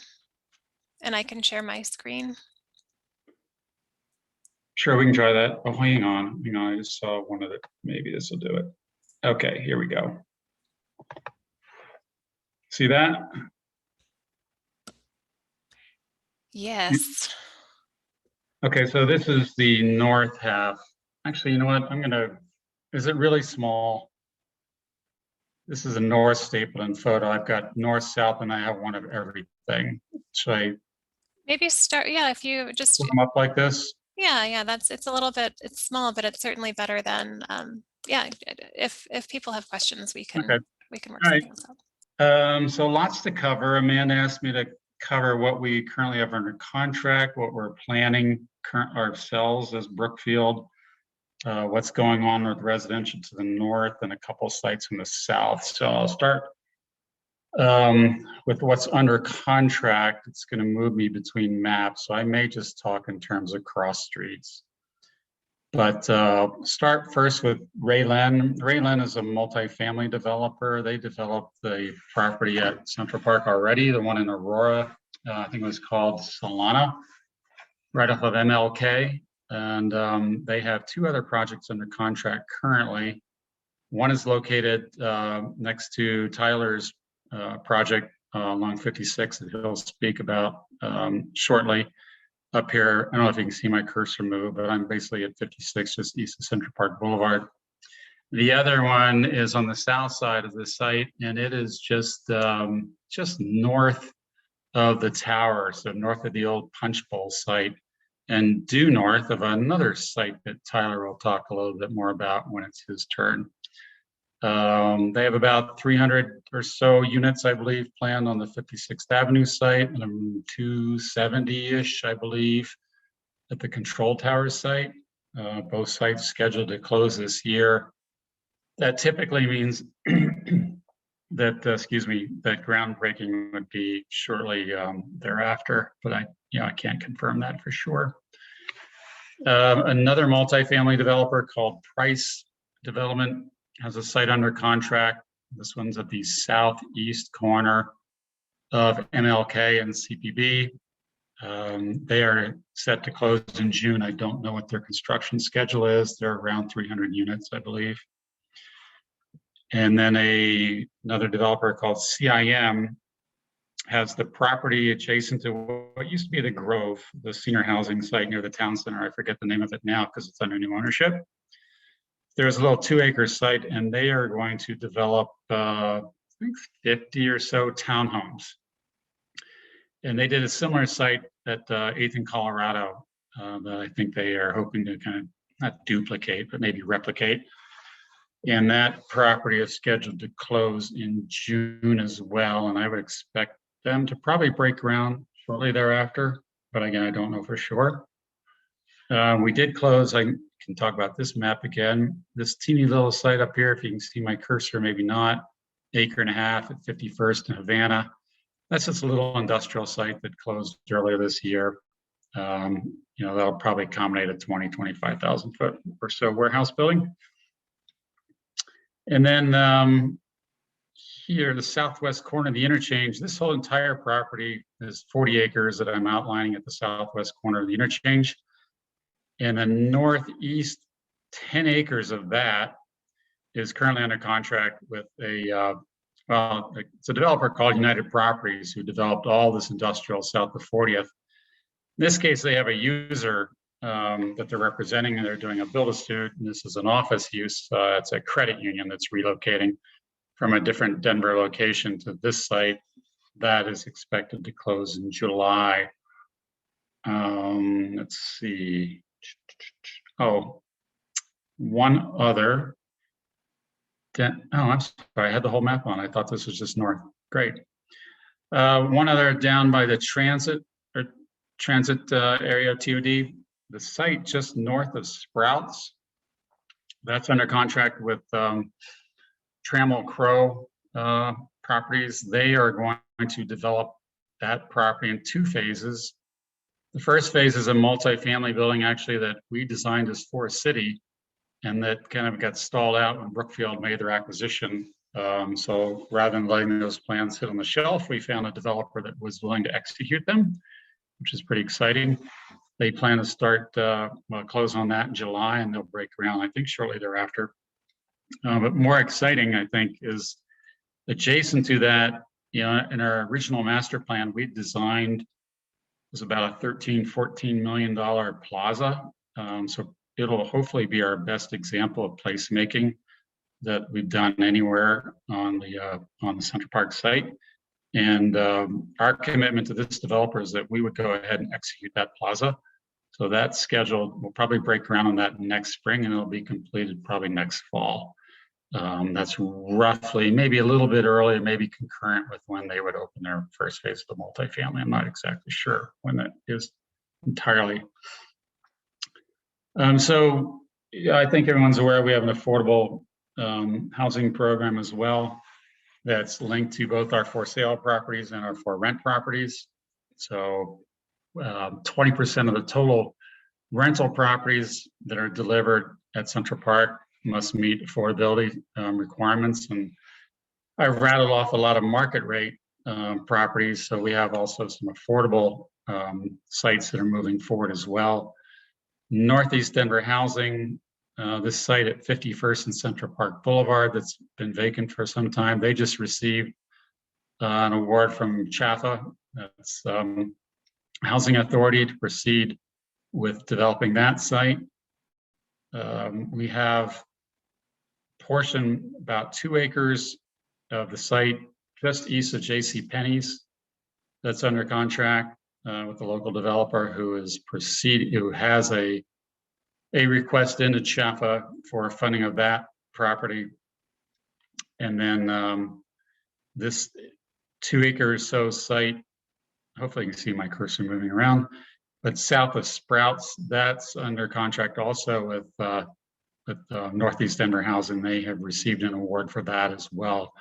And I can share my screen. Sure, we can try that. Oh, hang on. I just saw one of it. Maybe this will do it. Okay, here we go. See that? Yes. Okay, so this is the north half. Actually, you know what? Is it really small? This is a north Stapleton photo. I've got north, south, and I have one of everything. Should I maybe start? Yeah, if you just put them up like this? Yeah, it's a little bit, it's small, but it's certainly better than, yeah, if people have questions, we can work something else out. So lots to cover. Amanda asked me to cover what we currently have under contract, what we're planning ourselves as Brookfield, what's going on with residential to the north and a couple sites in the south. So I'll start with what's under contract. It's going to move me between maps, so I may just talk in terms of cross streets. But start first with Raylen. Raylen is a multifamily developer. They developed the property at Central Park already, the one in Aurora. I think it was called Solana, right off of MLK. And they have two other projects under contract currently. One is located next to Tyler's project along 56 that he'll speak about shortly up here. I don't know if you can see my cursor move, but I'm basically at 56 just east of Central Park Boulevard. The other one is on the south side of the site, and it is just north of the tower, so north of the old Punch Bowl site, and due north of another site that Tyler will talk a little bit more about when it's his turn. They have about 300 or so units, I believe, planned on the 56th Avenue site, and 270-ish, I believe, at the Control Tower site. Both sites scheduled to close this year. That typically means that, that groundbreaking would be shortly thereafter, but I can't confirm that for sure. Another multifamily developer called Price Development has a site under contract. This one's at the southeast corner of MLK and CPB. They are set to close in June. I don't know what their construction schedule is. They're around 300 units, I believe. And then another developer called CIM has the property adjacent to what used to be the Grove, the senior housing site near the town center. I forget the name of it now because it's under new ownership. There's a little 2-acre site, and they are going to develop, I think, 50 or so townhomes. And they did a similar site at 8th and Colorado that I think they are hoping to kind of not duplicate, but maybe replicate. And that property is scheduled to close in June as well. And I would expect them to probably break ground shortly thereafter. But again, I don't know for sure. We did close, I can talk about this map again. This teeny little site up here, if you can see my cursor, maybe not, 1.5 acres at 51st and Havana. That's just a little industrial site that closed earlier this year. That'll probably accommodate a 25,000 foot or so warehouse building. And then here, the southwest corner of the interchange, this whole entire property is 40 acres that I'm outlining at the southwest corner of the interchange. In the northeast, 10 acres of that is currently under contract with well, it's a developer called United Properties who developed all this industrial south of 40th. In this case, they have a user that they're representing, and they're doing a build-to-suit. And this is an office use. It's a credit union that's relocating from a different Denver location to this site. That is expected to close in July. Let's see. Oh, one other. Oh, I'm sorry. I had the whole map on. I thought this was just north. Great. One other down by the transit area, TOD. The site just north of Sprouts. That's under contract with Trammell Crow Properties. They are going to develop that property in 2 phases. The first phase is a multifamily building, actually, that we designed as Forest City, and that kind of got stalled out when Brookfield made their acquisition. So rather than letting those plans sit on the shelf, we found a developer that was willing to execute them, which is pretty exciting. They plan to start, close on that in July, and they'll break ground, I think, shortly thereafter. But more exciting, I think, is adjacent to that, in our original master plan, we designed, it was about a $13-14 million plaza. So it'll hopefully be our best example of placemaking that we've done anywhere on the Central Park site. And our commitment to this developer is that we would go ahead and execute that plaza. So that's scheduled, we'll probably break ground on that next spring, and it'll be completed probably next fall. That's roughly, maybe a little bit earlier, maybe concurrent with when they would open their first phase of the multifamily. I'm not exactly sure when that is entirely. So yeah, I think everyone's aware we have an affordable housing program as well that's linked to both our for sale properties and our for rent properties. So 20% of the total rental properties that are delivered at Central Park must meet affordability requirements. And I rattled off a lot of market rate properties. So we have also some affordable sites that are moving forward as well. Northeast Denver Housing, this site at 51st and Central Park Boulevard that's been vacant for some time. They just received an award from CHAFA, that's Housing Authority, to proceed with developing that site. We have portion about 2 acres of the site just east of JCPenney's that's under contract with the local developer who is who has a request into CHAFA for funding of that property. And then this 2 acre or so site, hopefully you can see my cursor moving around, but south of Sprouts, that's under contract also with Northeast Denver Housing. They have received an award for that as well.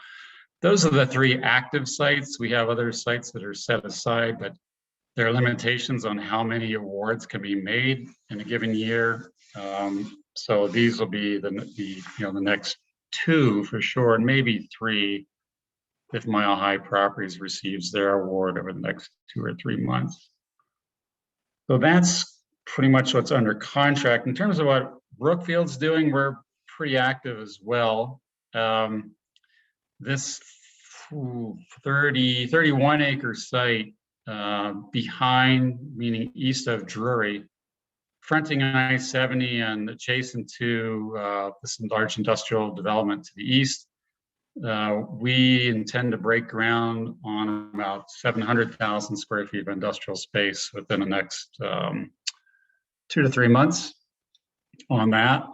Those are the 3 active sites. We have other sites that are set aside, but there are limitations on how many awards can be made in a given year. So these will be the next 2 for sure, and maybe 3 if Mile High Properties receives their award over the next 2 or 3 months. So that's pretty much what's under contract. In terms of what Brookfield's doing, we're pretty active as well. This 31 acre site behind, meaning east of Drury, fronting I-70 and adjacent to this large industrial development to the east. We intend to break ground on about 700,000 square feet of industrial space within the next 2 to 3 months on that.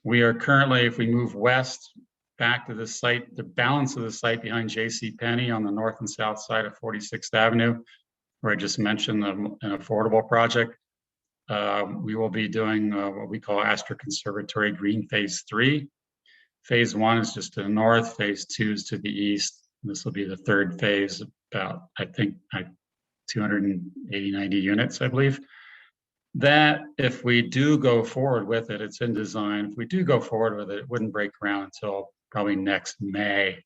We are currently, if we move west back to the site, the balance of the site behind JCPenney on the north and south side of 46th Avenue, where I just mentioned an affordable project. We will be doing what we call Astor Conservatory Green Phase 3. Phase 1 is just to the north, Phase 2 is to the east. This will be the 3rd phase, about, I think, 280, 90 units, I believe. That, if we do go forward with it, it's in design. If we do go forward with it, it wouldn't break ground until probably next May.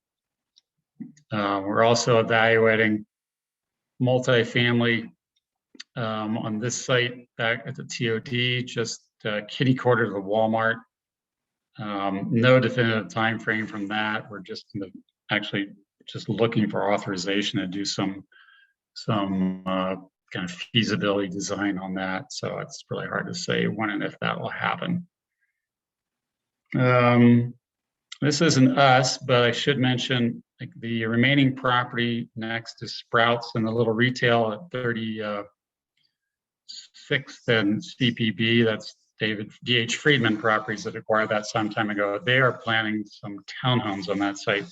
We're also evaluating multifamily on this site back at the TOD, just kitty corner to the Walmart. No definitive time frame from that. We're just actually just looking for authorization to do some kind of feasibility design on that. So it's really hard to say when and if that will happen. This isn't us, but I should mention like the remaining property next to Sprouts and the little retail at 36th and CPB. That's David D.H. Friedman properties that acquired that some time ago. They are planning some townhomes on that site.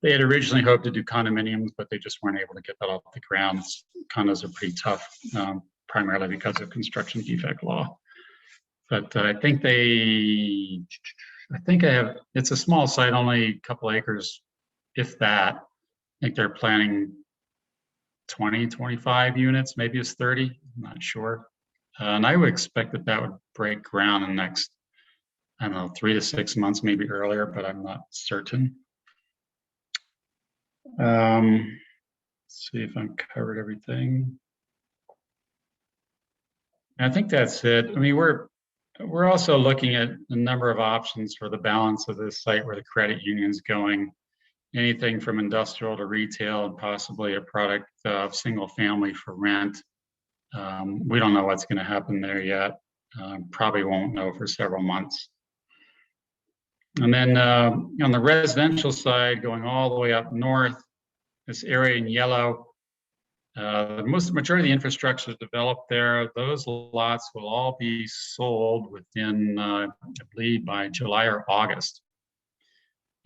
They had originally hoped to do condominiums, but they just weren't able to get that off the ground. Condos are pretty tough, primarily because of construction defect law. But I think it's a small site, only a couple acres, if that. I think they're planning 20, 25 units, maybe it's 30, I'm not sure. And I would expect that would break ground in the next, I don't know, 3 to 6 months, maybe earlier, but I'm not certain. Let's see if I've covered everything. I think that's it. I mean, we're also looking at a number of options for the balance of this site where the credit union is going. Anything from industrial to retail and possibly a product of single family for rent. We don't know what's going to happen there yet. Probably won't know for several months. And then on the residential side, going all the way up north, this area in yellow, the majority of the infrastructure is developed there. Those lots will all be sold within, I believe, by July or August.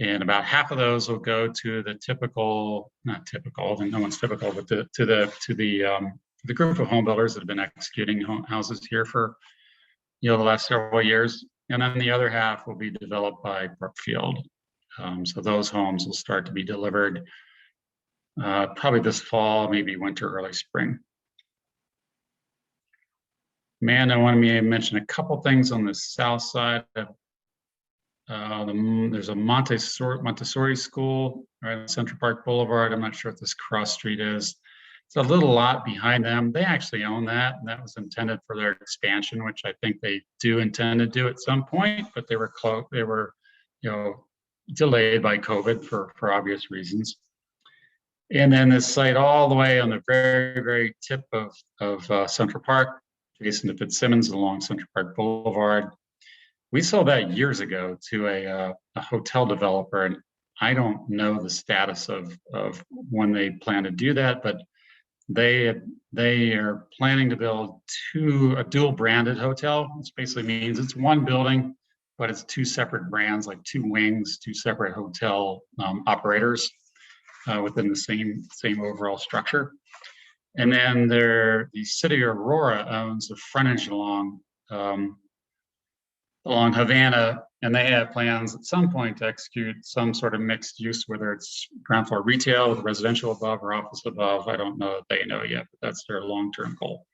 And about half of those will go to the typical, not typical, no one's typical, but to the group of home builders that have been executing houses here for the last several years. And then the other half will be developed by Brookfield. So those homes will start to be delivered probably this fall, maybe winter, early spring. Amanda wanted me to mention a couple things on the south side. There's a Montessori school right on Central Park Boulevard. I'm not sure what this cross street is. It's a little lot behind them. They actually own that, and that was intended for their expansion, which I think they do intend to do at some point, but they were delayed by COVID for obvious reasons. And then this site all the way on the very, very tip of Central Park, adjacent to Fitzsimmons along Central Park Boulevard. We sold that years ago to a hotel developer, and I don't know the status of when they plan to do that, but they are planning to build a dual branded hotel, which basically means it's one building, but it's two separate brands, like two wings, two separate hotel operators within the same overall structure. And then the city of Aurora owns the frontage along Havana, and they have plans at some point to execute some sort of mixed use, whether it's ground floor retail with residential above or office above. I don't know that they know yet, but that's their long-term goal.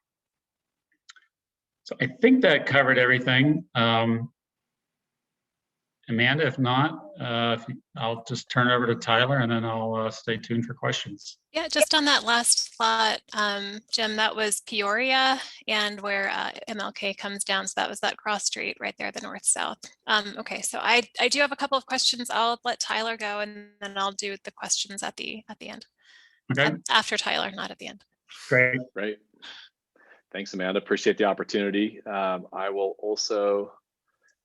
So I think that covered everything. Amanda, if not, I'll just turn it over to Tyler, and then I'll stay tuned for questions. Yeah, just on that last plot, Jim, that was Peoria and where MLK comes down. So that was that cross street right there, the north-south. Okay, so I do have a couple of questions. I'll let Tyler go, and then I'll do the questions at the end. Okay. After Tyler, not at the end. Great. Great. Thanks, Amanda. Appreciate the opportunity. I will also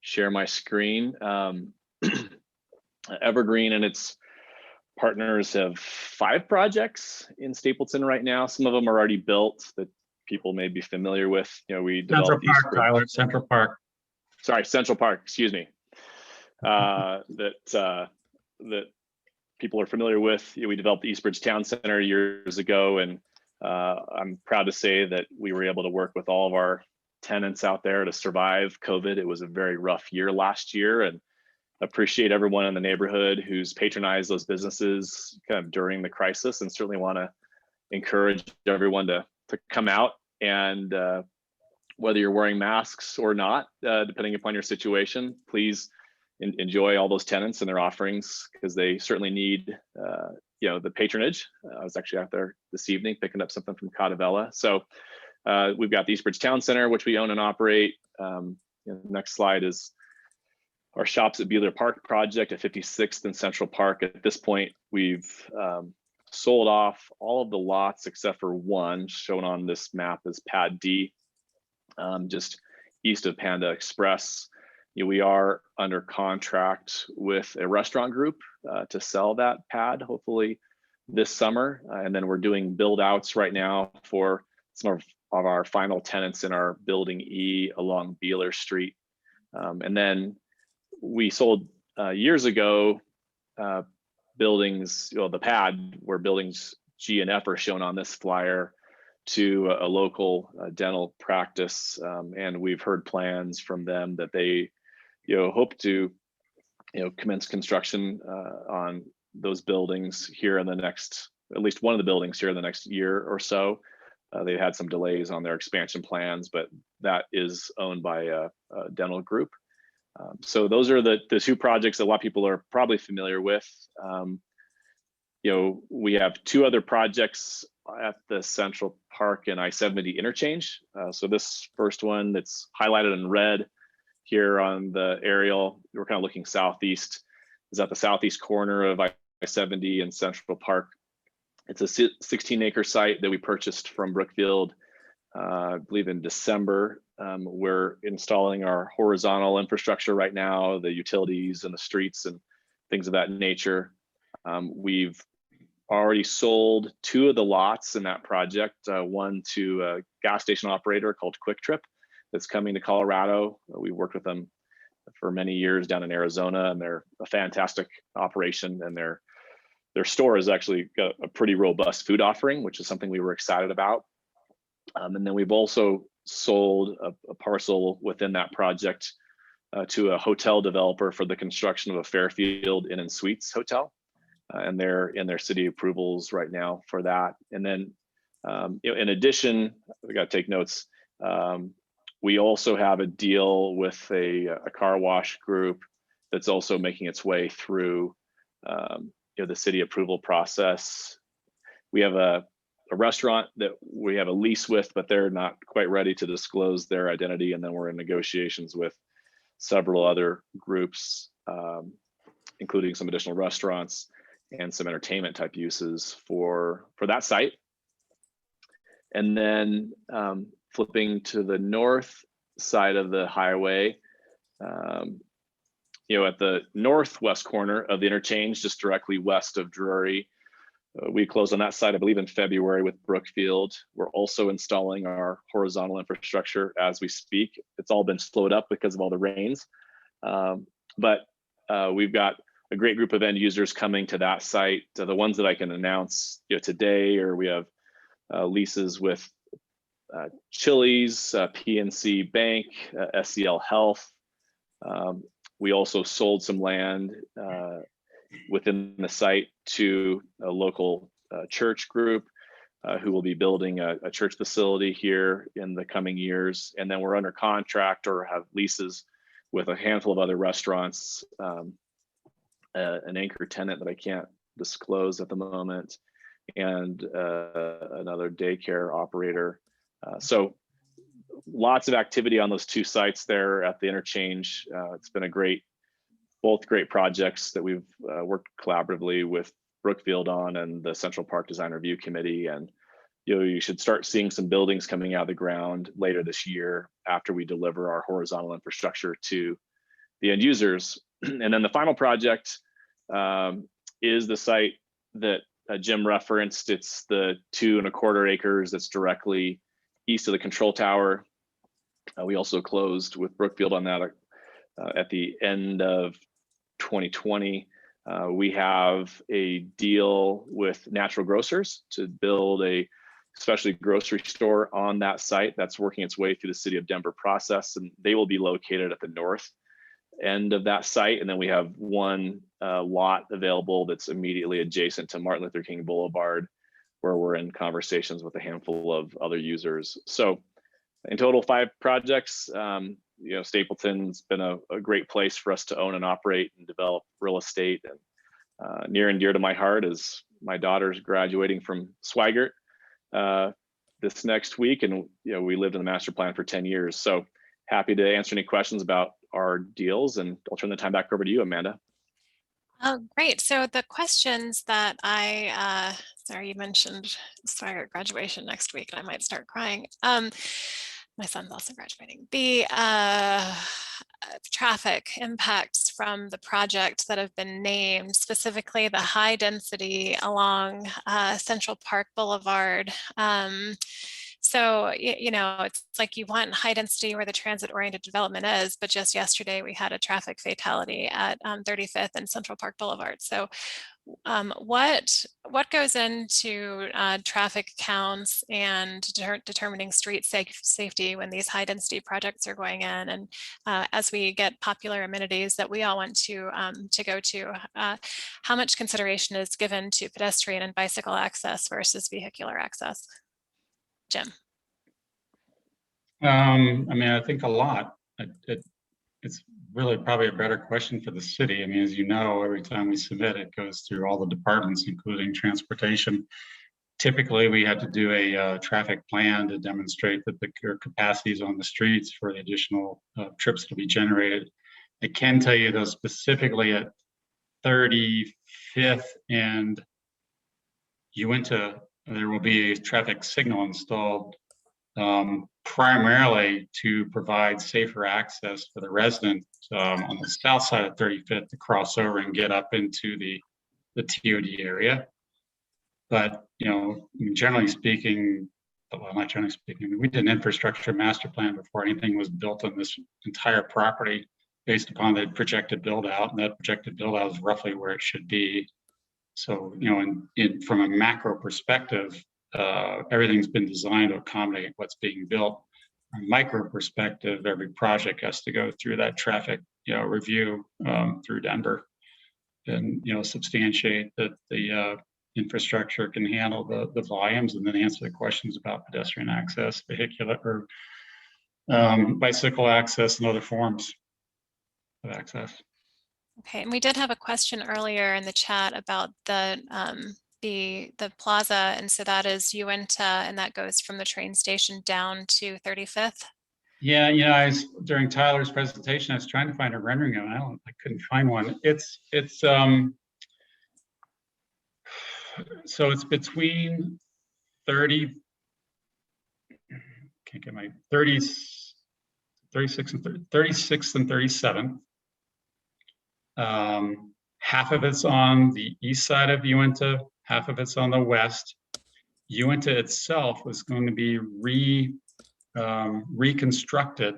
share my screen. Evergreen and its partners have 5 projects in Stapleton right now. Some of them are already built that people may be familiar with. We developed Central Park. Sorry, Central Park. Excuse me. That people are familiar with. We developed the Eastbridge Town Center years ago, and I'm proud to say that we were able to work with all of our tenants out there to survive COVID. It was a very rough year last year, and appreciate everyone in the neighborhood who's patronized those businesses kind of during the crisis, and certainly want to encourage everyone to come out and whether you're wearing masks or not, depending upon your situation, please enjoy all those tenants and their offerings, because they certainly need the patronage. I was actually out there this evening picking up something from Catavella. So We've got the Eastbridge Town Center, which we own and operate. The next slide is our Shops at Buehler Park project at 56th and Central Park. At this point, we've sold off all of the lots except for one shown on this map as Pad D, just east of Panda Express. We are under contract with a restaurant group to sell that pad, hopefully this summer. And then we're doing build outs right now for some of our final tenants in our building E along Buehler Street. And then we sold years ago buildings, the pad where buildings G and F are shown on this flyer to a local dental practice. And we've heard plans from them that they hope to commence construction on those buildings here in the next, at least one of the buildings here in the next year or so. They had some delays on their expansion plans, but that is owned by a dental group. So those are the two projects that a lot of people are probably familiar with. We have two other projects at the Central Park and I-70 interchange. So this first one that's highlighted in red here on the aerial, we're kind of looking southeast, is at the southeast corner of I-70 and Central Park. It's a 16-acre site that we purchased from Brookfield, I believe in December. We're installing our horizontal infrastructure right now, the utilities and the streets and things of that nature. We've already sold two of the lots in that project, one to a gas station operator called Quick Trip that's coming to Colorado. We worked with them for many years down in Arizona, and they're a fantastic operation, and their store has actually got a pretty robust food offering, which is something we were excited about. And then we've also sold a parcel within that project to a hotel developer for the construction of a Fairfield Inn and Suites hotel. And they're in their city approvals right now for that. And then in addition, we got to take notes. We also have a deal with a car wash group that's also making its way through the city approval process. We have a restaurant that we have a lease with, but they're not quite ready to disclose their identity. And then we're in negotiations with several other groups, including some additional restaurants and some entertainment type uses for that site. And then flipping to the north side of the highway, at the northwest corner of the interchange, just directly west of Drury, we closed on that site, I believe, in February with Brookfield. We're also installing our horizontal infrastructure as we speak. It's all been slowed up because of all the rains, but we've got a great group of end users coming to that site. The ones that I can announce today, or we have leases with Chili's, PNC Bank, SCL Health. We also sold some land within the site to a local church group who will be building a church facility here in the coming years. And then we're under contract or have leases with a handful of other restaurants, an anchor tenant that I can't disclose at the moment, and another daycare operator. So lots of activity on those two sites there at the interchange. It's been both great projects that we've worked collaboratively with Brookfield on and the Central Park Design Review Committee. And you should start seeing some buildings coming out of the ground later this year after we deliver our horizontal infrastructure to the end users. And then the final project is the site that Jim referenced. It's the 2.25 acres that's directly east of the control tower. We also closed with Brookfield on that at the end of 2020. We have a deal with Natural Grocers to build a specialty grocery store on that site that's working its way through the city of Denver process, and they will be located at the north end of that site. And then we have one lot available that's immediately adjacent to Martin Luther King Boulevard, where we're in conversations with a handful of other users. So in total, 5 projects. Stapleton's been a great place for us to own and operate and develop real estate. And near and dear to my heart is my daughter's graduating from Swigert this next week, and we lived in the master plan for 10 years. So happy to answer any questions about our deals, and I'll turn the time back over to you, Amanda. Oh, great. So the questions that sorry, you mentioned staggered graduation next week, and I might start crying. My son's also graduating. The traffic impacts from the project that have been named, specifically the high density along Central Park Boulevard. So, it's like you want high density where the transit oriented development is, but just yesterday we had a traffic fatality at 35th and Central Park Boulevard. So what goes into traffic counts and determining street safety when these high density projects are going in? And as we get popular amenities that we all want to go to, how much consideration is given to pedestrian and bicycle access versus vehicular access? Jim. I think a lot. It's really probably a better question for the city. As you know, every time we submit, it goes through all the departments, including transportation. Typically, we had to do a traffic plan to demonstrate that the capacity is on the streets for the additional trips to be generated. I can tell you, though, specifically at 35th and Uinta, there will be a traffic signal installed primarily to provide safer access for the resident on the south side of 35th to cross over and get up into the TOD area. But, generally speaking, well, not generally speaking, we did an infrastructure master plan before anything was built on this entire property based upon the projected build out, and that projected build out is roughly where it should be. So, from a macro perspective, everything's been designed to accommodate what's being built. From a micro perspective, every project has to go through that traffic, review through Denver, and substantiate that the infrastructure can handle the volumes, and then answer the questions about pedestrian access, vehicular or bicycle access, and other forms of access. Okay, and we did have a question earlier in the chat about the plaza, and so that is Uinta, and that goes from the train station down to 35th. Yeah, during Tyler's presentation, I was trying to find a rendering of it. I couldn't find one. So it's between 36 and 37. Half of it's on the east side of Uinta, half of it's on the west. Uinta itself was going to be reconstructed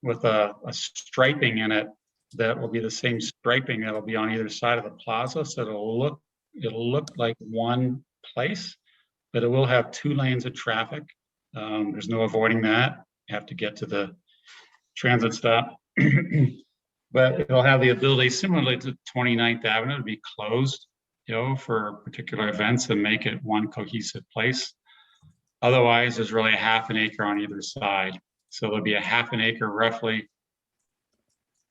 with a striping in it that will be the same striping that'll be on either side of the plaza. So it'll look like one place, but it will have 2 lanes of traffic. There's no avoiding that. You have to get to the transit stop. But it'll have the ability, similarly to 29th Avenue, to be closed, for particular events and make it one cohesive place. Otherwise, there's really a half an acre on either side. So there'll be a half an acre, roughly,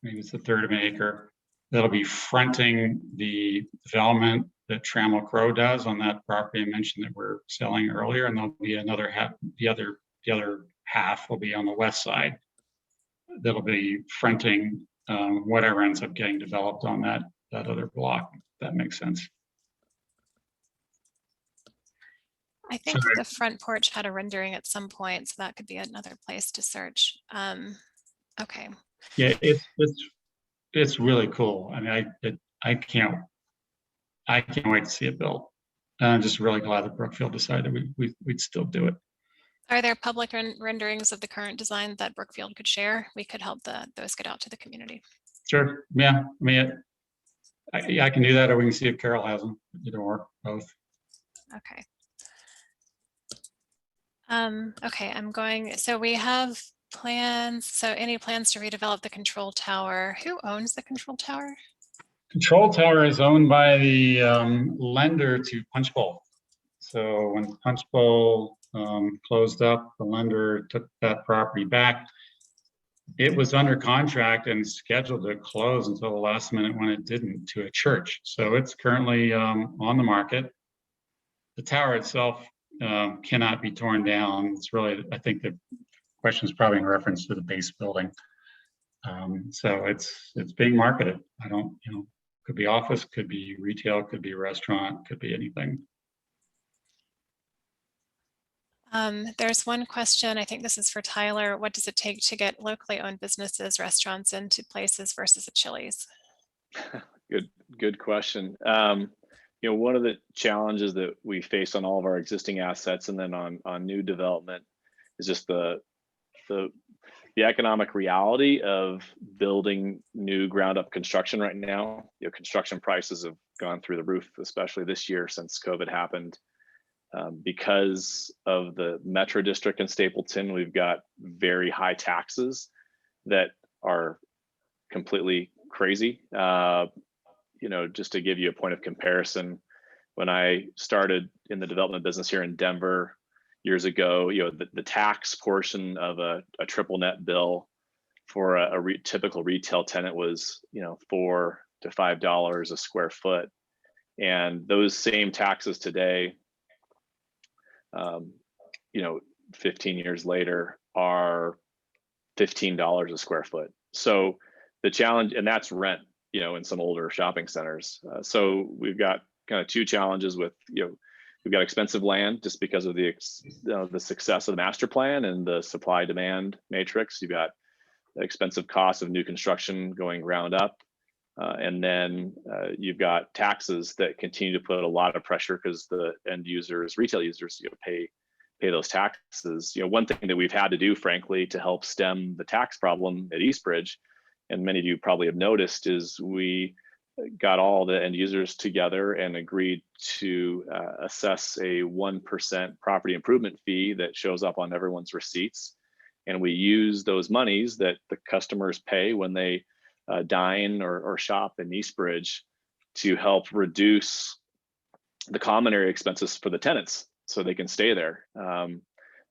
maybe it's a third of an acre, that'll be fronting the development that Trammell Crow does on that property I mentioned that we're selling earlier, and there'll be another half. The other half will be on the west side. That'll be fronting whatever ends up getting developed on that other block. If that makes sense. I think the front porch had a rendering at some point, so that could be another place to search. Okay. Yeah, it's really cool. I can't wait to see it built. I'm just really glad that Brookfield decided we'd still do it. Are there public renderings of the current design that Brookfield could share? We could help those get out to the community. Sure. Yeah. I can do that, or we can see if Carol has them. Either or, both. Okay. Okay. So we have plans. So any plans to redevelop the control tower? Who owns the control tower? Control tower is owned by the lender to Punch Bowl. So when Punch Bowl closed up, the lender took that property back. It was under contract and scheduled to close until the last minute when it didn't, to a church. So it's currently on the market. The tower itself cannot be torn down. It's really, I think the question is probably in reference to the base building. So it's being marketed. I don't, could be office, could be retail, could be restaurant, could be anything. There's one question, I think this is for Tyler. What does it take to get locally owned businesses, restaurants into places versus a Chili's? Good question. One of the challenges that we face on all of our existing assets and then on new development is just the economic reality of building new ground up construction right now. Construction prices have gone through the roof, especially this year since COVID happened. Because of the Metro District in Stapleton, we've got very high taxes that are completely crazy. Just to give you a point of comparison, when I started in the development business here in Denver years ago, the tax portion of a triple net bill for a typical retail tenant was, $4 to $5 a square foot. And those same taxes today, 15 years later, are $15 a square foot. So the challenge, and that's rent, in some older shopping centers. So we've got kind of two challenges with, we've got expensive land just because of the success of the master plan and the supply demand matrix. You've got the expensive costs of new construction going ground up. And then you've got taxes that continue to put a lot of pressure because the end users, retail users, pay those taxes. One thing that we've had to do, frankly, to help stem the tax problem at Eastbridge, and many of you probably have noticed, is we got all the end users together and agreed to assess a 1% property improvement fee that shows up on everyone's receipts. And we use those monies that the customers pay when they dine or shop in Eastbridge to help reduce the common area expenses for the tenants so they can stay there.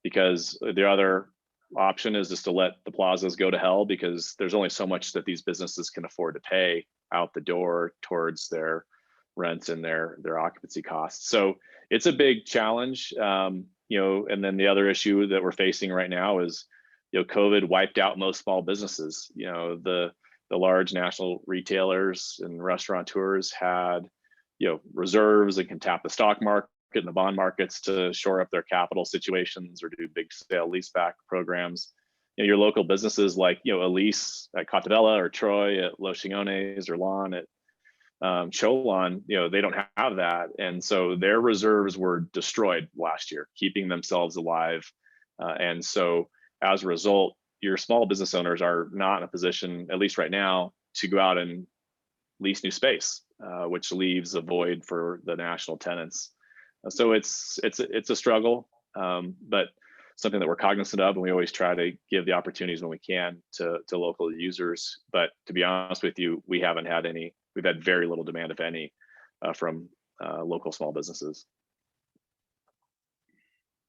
Because the other option is just to let the plazas go to hell, because there's only so much that these businesses can afford to pay out the door towards their rents and their occupancy costs. So it's a big challenge. And then the other issue that we're facing right now is, COVID wiped out most small businesses. The large national retailers and restaurateurs had, reserves and can tap the stock market and the bond markets to shore up their capital situations or do big sale leaseback programs. Your local businesses like, Elise at Cotabella or Troy at Los Chingones or Lon at Cholon, they don't have that. And so their reserves were destroyed last year, keeping themselves alive. And so as a result, your small business owners are not in a position, at least right now, to go out and lease new space, which leaves a void for the national tenants. So it's a struggle, but something that we're cognizant of, and we always try to give the opportunities when we can to local users. But to be honest with you, we haven't had any. We've had very little demand, if any, from local small businesses.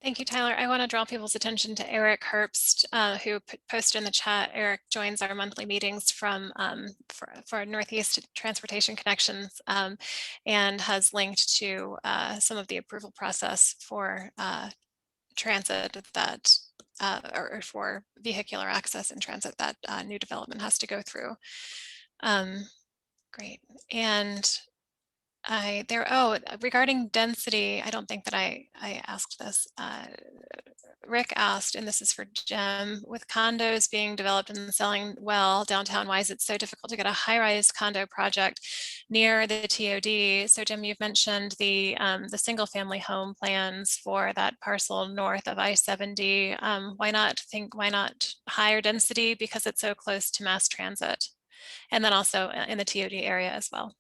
Thank you, Tyler. I want to draw people's attention to Eric Herbst, who posted in the chat. Eric joins our monthly meetings for Northeast Transportation Connections, and has linked to some of the approval process for transit that, or for vehicular access in transit that new development has to go through. Great. And regarding density, I don't think that I asked this. Rick asked, and this is for Jim, with condos being developed and selling well downtown, why is it so difficult to get a high-rise condo project near the TOD? So Jim, you've mentioned the single-family home plans for that parcel north of I-70. Why not higher density because it's so close to mass transit? And then also in the TOD area as well.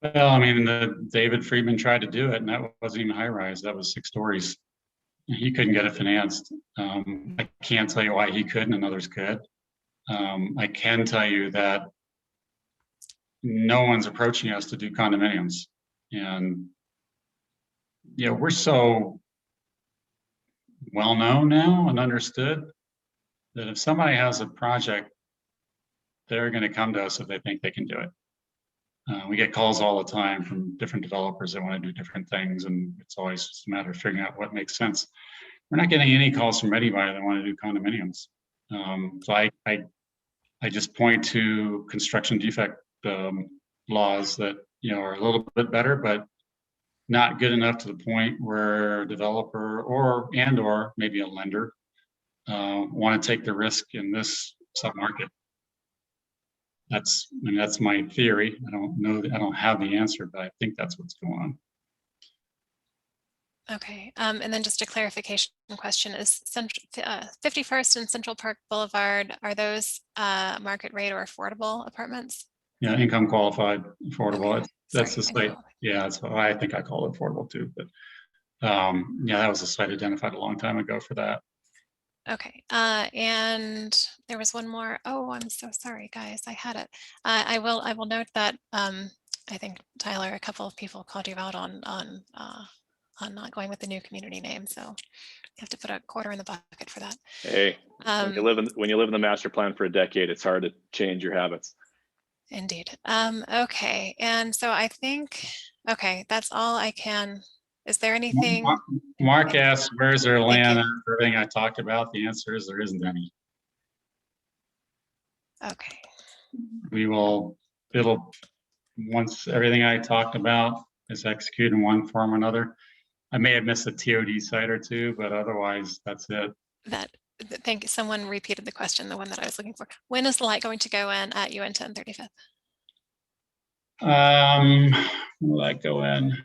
Well, I mean, David Friedman tried to do it, and that wasn't even high rise. That was 6 stories. He couldn't get it financed. I can't tell you why he couldn't and others could. I can tell you that no one's approaching us to do condominiums. And, we're so well known now and understood that if somebody has a project, they're going to come to us if they think they can do it. We get calls all the time from different developers that want to do different things, and it's always just a matter of figuring out what makes sense. We're not getting any calls from anybody that want to do condominiums. So I just point to construction defect laws that are a little bit better, but not good enough to the point where a developer or maybe a lender want to take the risk in this submarket. That's my theory. I don't know. I don't have the answer, but I think that's what's going on. Okay, and then just a clarification question: is 51st and Central Park Boulevard, are those market rate or affordable apartments? Yeah, income qualified, affordable. Okay. That's the Sorry, site. Yeah, that's what I think I call it affordable too. But yeah, that was a site identified a long time ago for that. Okay, and there was one more. Oh, I'm so sorry, guys. I had it. I will note that I think Tyler, a couple of people called you out on not going with the new community name, so you have to put a quarter in the bucket for that. Hey, when you live in the master plan for a decade, it's hard to change your habits. Indeed. Okay, and so I think that's all I can. Is there anything? Mark asked, where's their land after everything I talked about? The answer is there isn't any. Okay. Once everything I talked about is executed in one form or another. I may have missed a TOD site or two, but otherwise that's it. Thank you. Someone repeated the question, the one that I was looking for. When is the light going to go in at UN 1035th? Will that go in?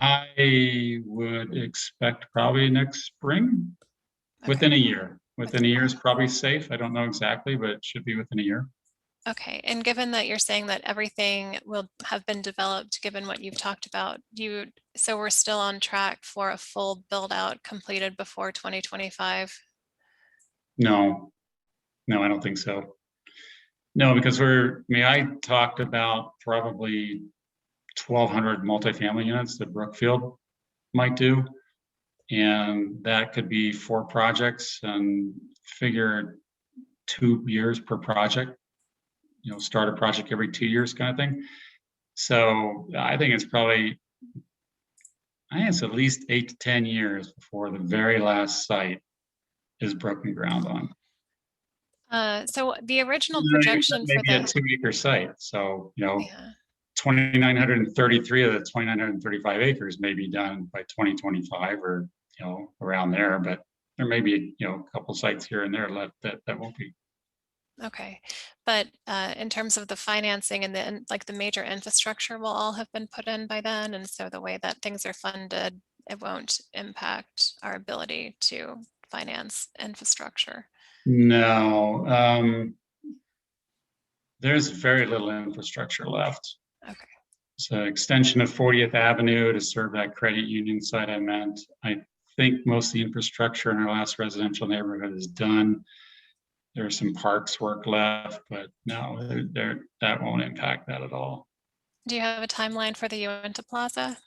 I would expect probably next spring, within a year. Within a year is probably safe. I don't know exactly, but it should be within a year. Okay, and given that you're saying that everything will have been developed, given what you've talked about, so we're still on track for a full build out completed before 2025? No, I don't think so. No, because I talked about probably 1,200 multifamily units that Brookfield might do. And that could be 4 projects and figure 2 years per project, start a project every 2 years kind of thing. So I think it's at least 8 to 10 years before the very last site is broken ground on. So the original projection for maybe a 2-acre site. So, 2,933 of the 2,935 acres may be done by 2025 or, around there, but there may be, a couple sites here and there left that won't be. Okay, but in terms of the financing and the major infrastructure will all have been put in by then, and so the way that things are funded, it won't impact our ability to finance infrastructure. No, there's very little infrastructure left. Okay. So extension of 40th Avenue to serve that credit union site I meant. I think most of the infrastructure in our last residential neighborhood is done. There's some parks work left, but no, that won't impact that at all. Do you have a timeline for the Uinta Plaza?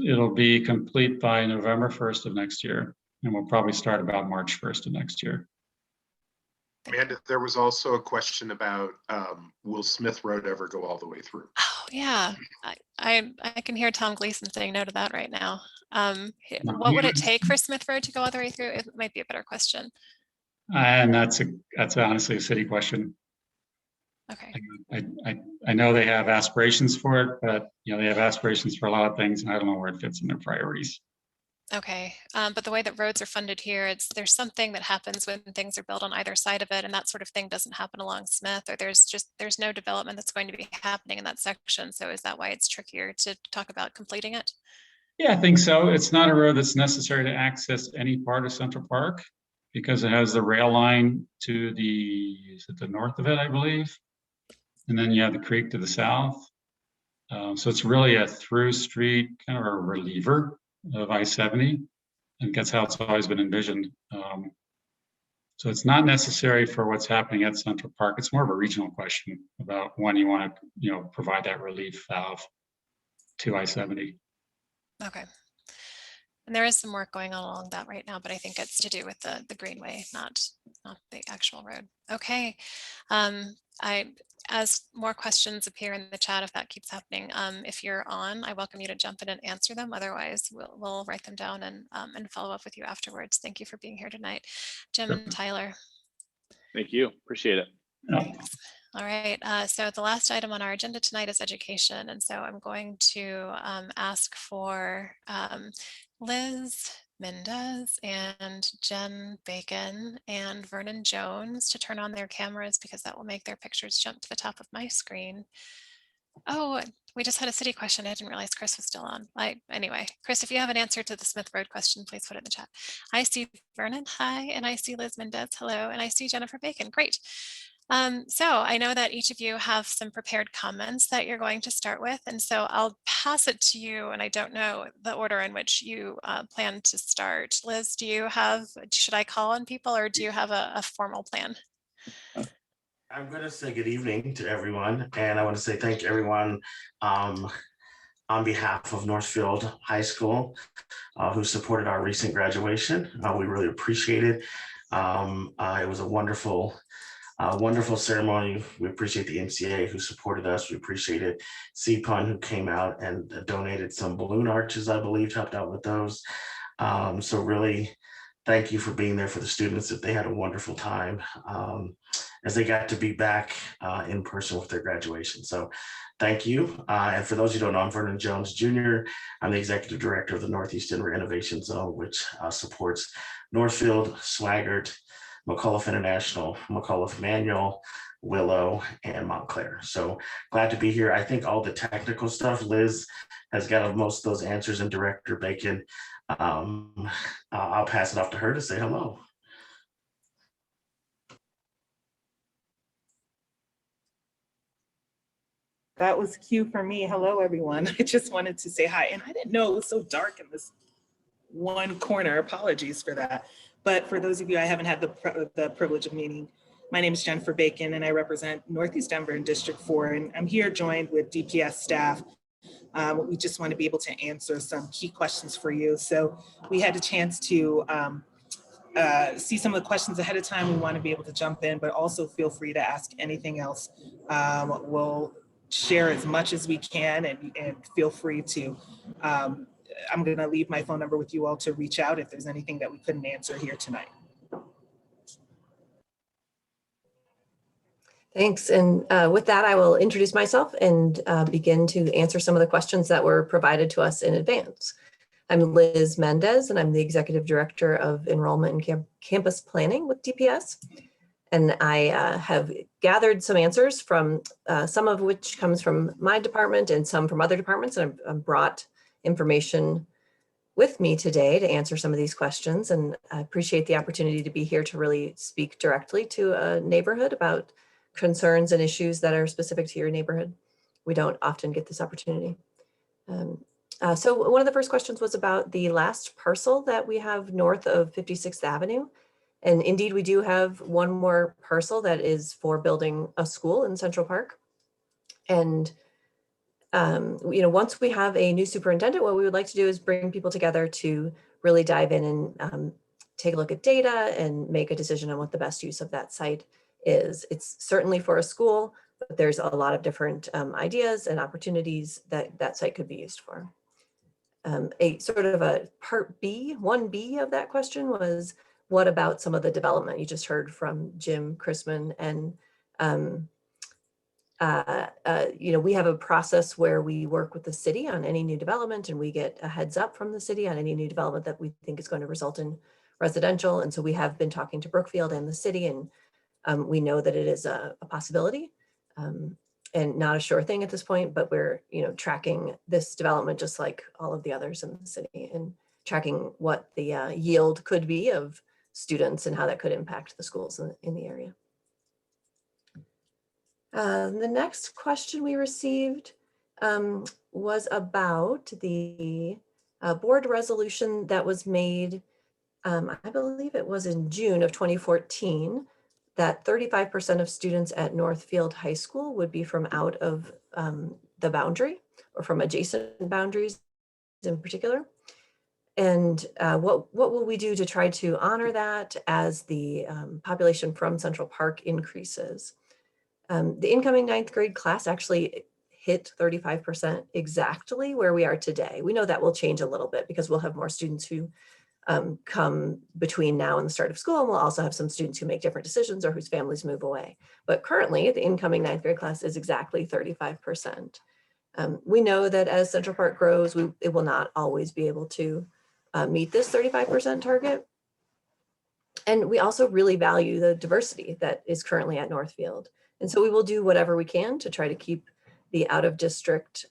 It'll be complete by November 1st of next year, and we'll probably start about March 1st of next year. Amanda, there was also a question about will Smith Road ever go all the way through? Oh yeah, I can hear Tom Gleason saying no to that right now. What would it take for Smith Road to go all the way through? It might be a better question. And that's honestly a city question. Okay. I know they have aspirations for it, but they have aspirations for a lot of things, and I don't know where it fits in their priorities. Okay, but the way that roads are funded here, there's something that happens when things are built on either side of it, and that sort of thing doesn't happen along Smith, or there's no development that's going to be happening in that section. So is that why it's trickier to talk about completing it? Yeah, I think so. It's not a road that's necessary to access any part of Central Park because it has the rail line to the north of it, I believe. And then you have the creek to the south. So it's really a through street, kind of a reliever of I-70. I think that's how it's always been envisioned. So it's not necessary for what's happening at Central Park. It's more of a regional question about when you want to, provide that relief valve to I-70. Okay. And there is some work going on along that right now, but I think it's to do with the greenway, not not the actual road. Okay. As more questions appear in the chat, if that keeps happening, if you're on, I welcome you to jump in and answer them. Otherwise, we'll write them down and follow up with you afterwards. Thank you for being here tonight. Jim and Tyler. Thank you. Appreciate it. Thanks. All right, so the last item on our agenda tonight is education. And so I'm going to ask for Liz Mendez and Jen Bacon and Vernon Jones to turn on their cameras because that will make their pictures jump to the top of my screen. Oh, we just had a city question. I didn't realize Chris was still on. Anyway, Chris, if you have an answer to the Smith Road question, please put it in the chat. I see Vernon, hi, and I see Liz Mendez, hello, and I see Jennifer Bacon, great. So I know that each of you have some prepared comments that you're going to start with, and so I'll pass it to you, and I don't know the order in which you plan to start. Liz, should I call on people, or do you have a formal plan? I'm going to say good evening to everyone, and I want to say thank everyone on behalf of Northfield High School who supported our recent graduation. We really appreciate it. It was a wonderful ceremony. We appreciate the MCA who supported us. We appreciated CPUN who came out and donated some balloon arches, I believe, helped out with those. So really, thank you for being there for the students. That they had a wonderful time as they got to be back in person with their graduation. So thank you. And for those who don't know, I'm Vernon Jones Jr. I'm the Executive Director of the Northeast Denver Innovation Zone, which supports Northfield, Swaggart, McAuliffe International, McAuliffe Manual, Willow, and Montclair. So glad to be here. I think all the technical stuff, Liz has got most of those answers, and Director Bacon, I'll pass it off to her to say hello. That was cue for me. Hello, everyone. I just wanted to say hi. And I didn't know it was so dark in this one corner. Apologies for that. But for those of you I haven't had the privilege of meeting, my name is Jennifer Bacon, and I represent Northeast Denver in District 4. And I'm here joined with DPS staff. We just want to be able to answer some key questions for you. So we had a chance to see some of the questions ahead of time. We want to be able to jump in, but also feel free to ask anything else. We'll share as much as we can, and feel free to, I'm going to leave my phone number with you all to reach out if there's anything that we couldn't answer here tonight. Thanks. And with that, I will introduce myself and begin to answer some of the questions that were provided to us in advance. I'm Liz Mendez, and I'm the Executive Director of Enrollment and Campus Planning with DPS. And I have gathered some answers from some of which comes from my department and some from other departments. And I've brought information with me today to answer some of these questions. And I appreciate the opportunity to be here to really speak directly to a neighborhood about concerns and issues that are specific to your neighborhood. We don't often get this opportunity. So one of the first questions was about the last parcel that we have north of 56th Avenue. And indeed, we do have one more parcel that is for building a school in Central Park. And once we have a new superintendent, what we would like to do is bring people together to really dive in and take a look at data and make a decision on what the best use of that site is. It's certainly for a school, but there's a lot of different ideas and opportunities that that site could be used for. A sort of a part B, 1B of that question was, what about some of the development? You just heard from Jim Chrisman, and we have a process where we work with the city on any new development, and we get a heads up from the city on any new development that we think is going to result in residential. And so we have been talking to Brookfield and the city, and we know that it is a possibility and not a sure thing at this point, but we're tracking this development just like all of the others in the city, and tracking what the yield could be of students and how that could impact the schools in the area. The next question we received was about the board resolution that was made, I believe it was in June of 2014, that 35% of students at Northfield High School would be from out of the boundary or from adjacent boundaries in particular. And what will we do to try to honor that as the population from Central Park increases? The incoming 9th grade class actually hit 35% exactly where we are today. We know that will change a little bit because we'll have more students who come between now and the start of school, and we'll also have some students who make different decisions or whose families move away. But currently, the incoming 9th grade class is exactly 35%. We know that as Central Park grows, it will not always be able to meet this 35% target. And we also really value the diversity that is currently at Northfield. And so we will do whatever we can to try to keep the out-of-district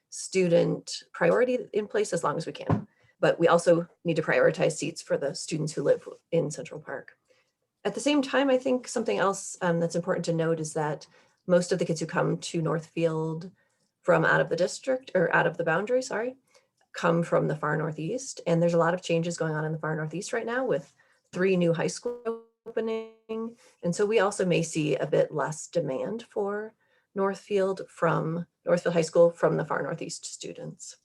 student priority in place as long as we can. But we also need to prioritize seats for the students who live in Central Park. At the same time, I think something else that's important to note is that most of the kids who come to Northfield from out of the district, or out of the boundary, sorry, come from the far northeast. And there's a lot of changes going on in the far northeast right now with 3 new high schools opening. And so we also may see a bit less demand for Northfield High School from the far northeast students.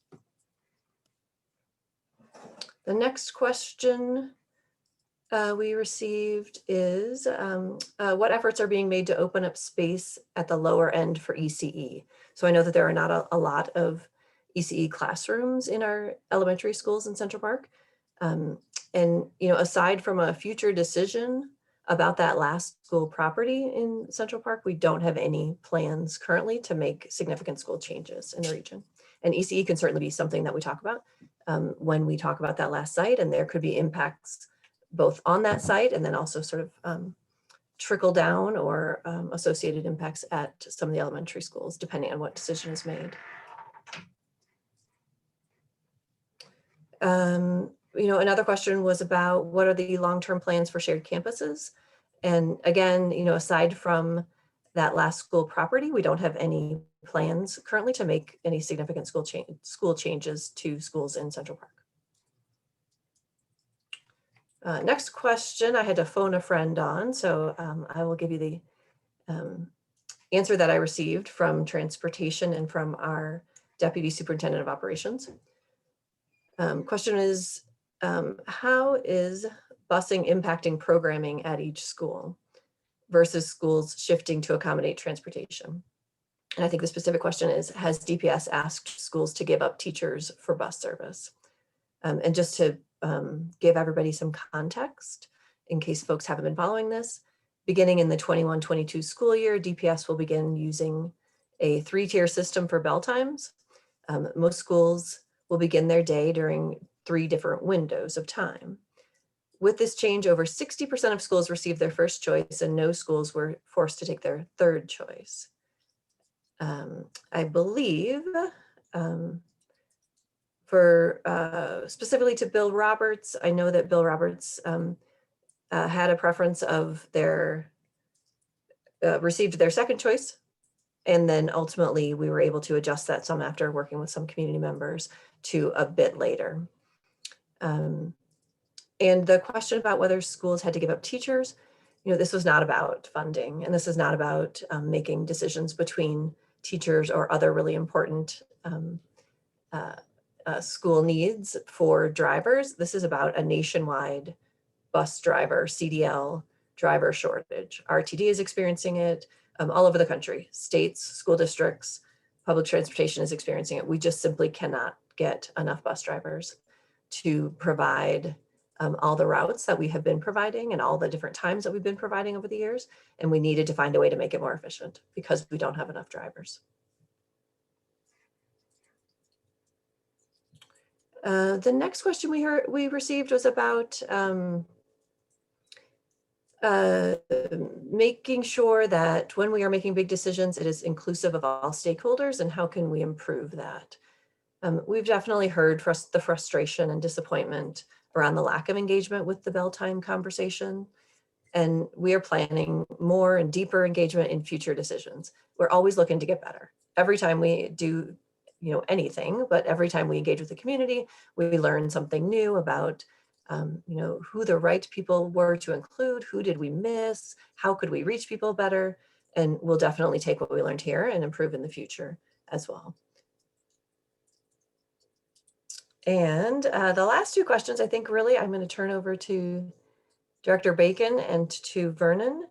The next question we received is, what efforts are being made to open up space at the lower end for ECE? So I know that there are not a lot of ECE classrooms in our elementary schools in Central Park. And aside from a future decision about that last school property in Central Park, we don't have any plans currently to make significant school changes in the region. And ECE can certainly be something that we talk about when we talk about that last site, and there could be impacts both on that site and then also sort of trickle down or associated impacts at some of the elementary schools, depending on what decision is made. Another question was about what are the long-term plans for shared campuses? And again, aside from that last school property, we don't have any plans currently to make any significant school changes to schools in Central Park. Next question, I had to phone a friend on, so I will give you the answer that I received from transportation and from our Deputy Superintendent of Operations. Question is, how is busing impacting programming at each school versus schools shifting to accommodate transportation? And I think the specific question is, has DPS asked schools to give up teachers for bus service? And just to give everybody some context, in case folks haven't been following this, beginning in the 21-22 school year, DPS will begin using a 3-tier system for bell times. Most schools will begin their day during 3 different windows of time. With this change, over 60% of schools received their first choice and no schools were forced to take their third choice. I believe for specifically to Bill Roberts, I know that Bill Roberts had a preference of received their second choice. And then ultimately we were able to adjust that some after working with some community members to a bit later. And the question about whether schools had to give up teachers, this was not about funding, and this is not about making decisions between teachers or other really important school needs for drivers. This is about a nationwide bus driver, CDL driver shortage. RTD is experiencing it all over the country. States, school districts, public transportation is experiencing it. We just simply cannot get enough bus drivers to provide all the routes that we have been providing and all the different times that we've been providing over the years. And we needed to find a way to make it more efficient because we don't have enough drivers. The next question we received was about making sure that when we are making big decisions, it is inclusive of all stakeholders, and how can we improve that? We've definitely heard the frustration and disappointment around the lack of engagement with the bell time conversation. And we are planning more and deeper engagement in future decisions. We're always looking to get better. Every time we do anything, but every time we engage with the community, we learn something new about who the right people were to include, who did we miss, how could we reach people better, and we'll definitely take what we learned here and improve in the future as well. And the last two questions, I think really I'm going to turn over to Director Bacon and to Vernon.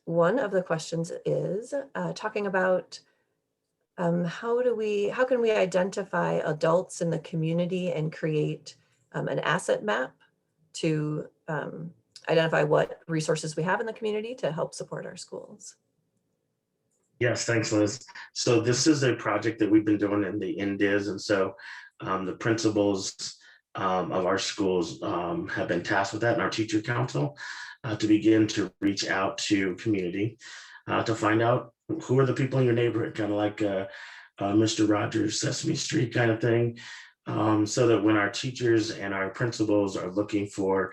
One of the questions is talking about how can we identify adults in the community and create an asset map to identify what resources we have in the community to help support our schools. Yes, thanks, Liz. So this is a project that we've been doing in the NDIS, and so the principals of our schools have been tasked with that, and our teacher council to begin to reach out to community to find out who are the people in your neighborhood, kind of like Mr. Rogers' Sesame Street kind of thing, so that when our teachers and our principals are looking for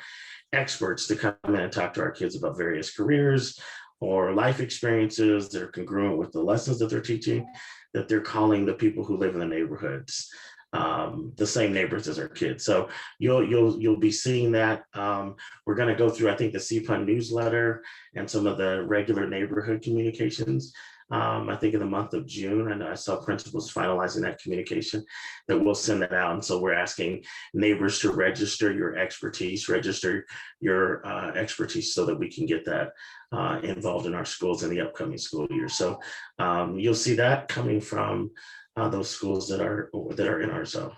experts to come in and talk to our kids about various careers or life experiences that are congruent with the lessons that they're teaching, that they're calling the people who live in the neighborhoods, the same neighborhoods as our kids. So you'll be seeing that. We're going to go through, I think, the CPUN newsletter and some of the regular neighborhood communications. I think in the month of June, and I saw principals finalizing that communication, that we'll send that out. And so we're asking neighbors to register your expertise, so that we can get that involved in our schools in the upcoming school year. So you'll see that coming from those schools that are in our zone.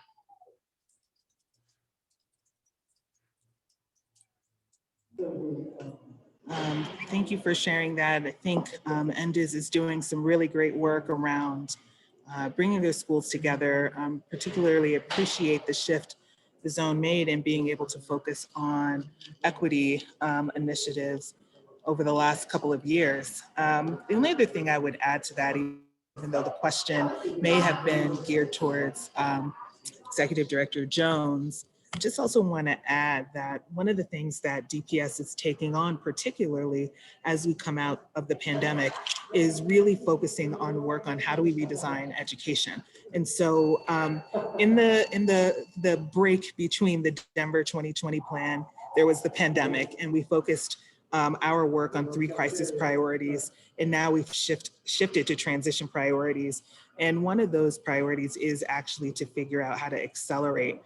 Thank you for sharing that. I think NDIS is doing some really great work around bringing their schools together. Particularly appreciate the shift the zone made in being able to focus on equity initiatives over the last couple of years. The only other thing I would add to that, even though the question may have been geared towards Executive Director Jones, I just also want to add that one of the things that DPS is taking on, particularly as we come out of the pandemic, is really focusing on work on how do we redesign education. And so in the break between the Denver 2020 plan, there was the pandemic, and we focused our work on 3 crisis priorities, and now we've shifted to transition priorities. And one of those priorities is actually to figure out how to accelerate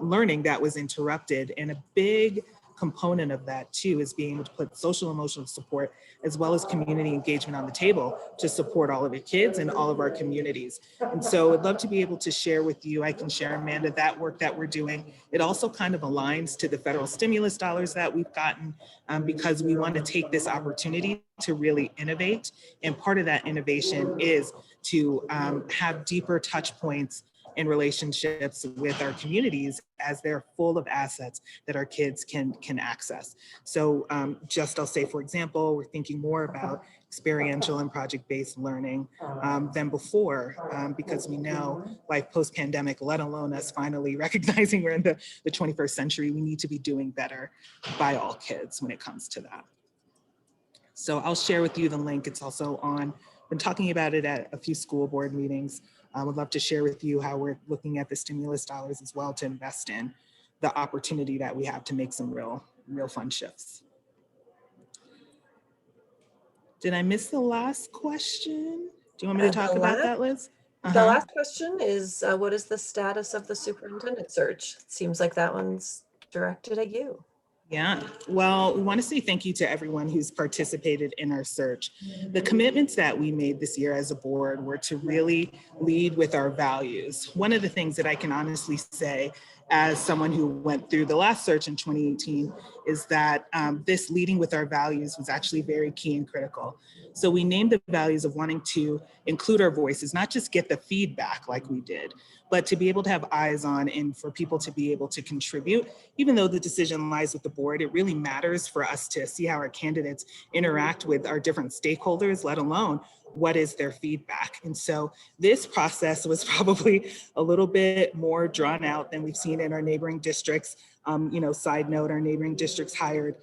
learning that was interrupted. And a big component of that too is being able to put social emotional support as well as community engagement on the table to support all of your kids and all of our communities. And so I'd love to be able to share with you, I can share, Amanda, that work that we're doing. It also kind of aligns to the federal stimulus dollars that we've gotten because we want to take this opportunity to really innovate. And part of that innovation is to have deeper touch points and relationships with our communities as they're full of assets that our kids can access. So I'll say, for example, we're thinking more about experiential and project-based learning than before, because we know life post-pandemic, let alone us finally recognizing we're in the 21st century, we need to be doing better by all kids when it comes to that. So I'll share with you the link. It's also on, been talking about it at a few school board meetings. I would love to share with you how we're looking at the stimulus dollars as well to invest in the opportunity that we have to make some real fun shifts. Did I miss the last question? Do you want me to talk about that, Liz? The last question is, what is the status of the superintendent search? It seems like that one's directed at you. Yeah, well, we want to say thank you to everyone who's participated in our search. The commitments that we made this year as a board were to really lead with our values. One of the things that I can honestly say as someone who went through the last search in 2018 is that this leading with our values was actually very key and critical. So we named the values of wanting to include our voices, not just get the feedback like we did, but to be able to have eyes on and for people to be able to contribute. Even though the decision lies with the board, it really matters for us to see how our candidates interact with our different stakeholders, let alone what is their feedback. And so this process was probably a little bit more drawn out than we've seen in our neighboring districts. Side note, our neighboring districts hired,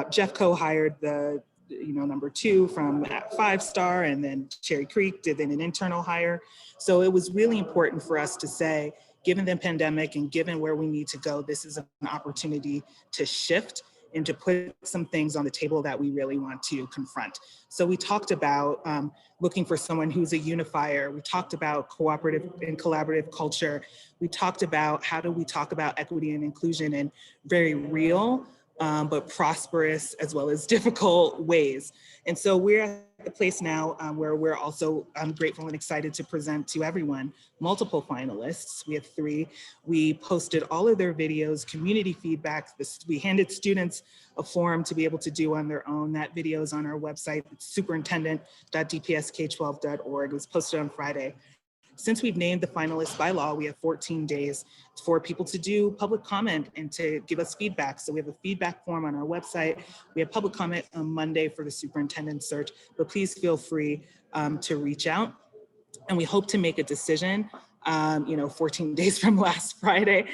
Jeff hired the number 2 from 5-star, and then Cherry Creek did then an internal hire. So it was really important for us to say, given the pandemic and given where we need to go, this is an opportunity to shift and to put some things on the table that we really want to confront. So we talked about looking for someone who's a unifier. We talked about cooperative and collaborative culture. We talked about how do we talk about equity and inclusion in very real, but prosperous as well as difficult ways. And so we're at the place now where we're also grateful and excited to present to everyone multiple finalists. We have 3. We posted all of their videos, community feedback. We handed students a form to be able to do on their own. That video is on our website, superintendent.dpsk12.org. It was posted on Friday. Since we've named the finalists by law, we have 14 days for people to do public comment and to give us feedback. So we have a feedback form on our website. We have public comment on Monday for the superintendent search, but please feel free to reach out. And we hope to make a decision, 14 days from last Friday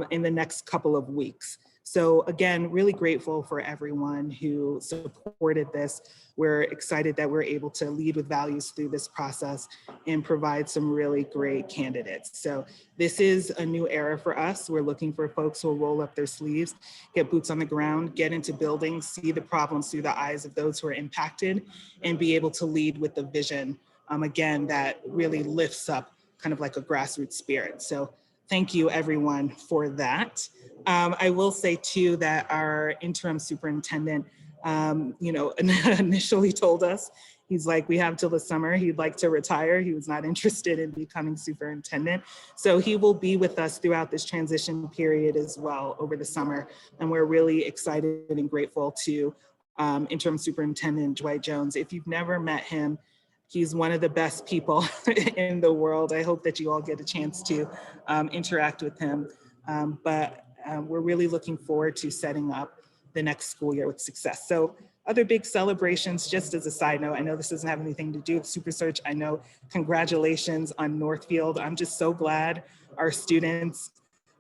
in the next couple of weeks. So again, really grateful for everyone who supported this. We're excited that we're able to lead with values through this process and provide some really great candidates. So this is a new era for us. We're looking for folks who will roll up their sleeves, get boots on the ground, get into buildings, see the problems through the eyes of those who are impacted, and be able to lead with the vision, again, that really lifts up kind of like a grassroots spirit. So thank you everyone for that. I will say too that our interim superintendent, initially told us, he's like, we have till the summer, he'd like to retire. He was not interested in becoming superintendent. So he will be with us throughout this transition period as well over the summer. And we're really excited and grateful to interim superintendent Dwight Jones. If you've never met him, he's one of the best people in the world. I hope that you all get a chance to interact with him. But we're really looking forward to setting up the next school year with success. So other big celebrations, just as a side note, I know this doesn't have anything to do with Super Search. I know, congratulations on Northfield. I'm just so glad our students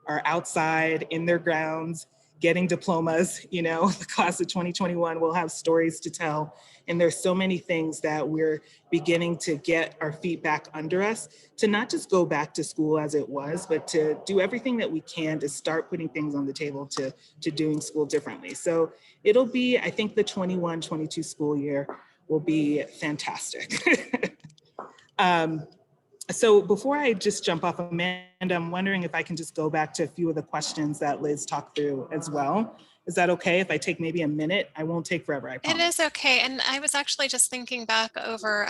are outside in their grounds, getting diplomas. The class of 2021 will have stories to tell. And there's so many things that we're beginning to get our feet back under us to not just go back to school as it was, but to do everything that we can to start putting things on the table to doing school differently. So it'll be, I think the 21-22 school year will be fantastic. So before I just jump off, Amanda, I'm wondering if I can just go back to a few of the questions that Liz talked through as well. Is that okay if I take maybe a minute? I won't take forever, I promise. It is okay. And I was actually just thinking back over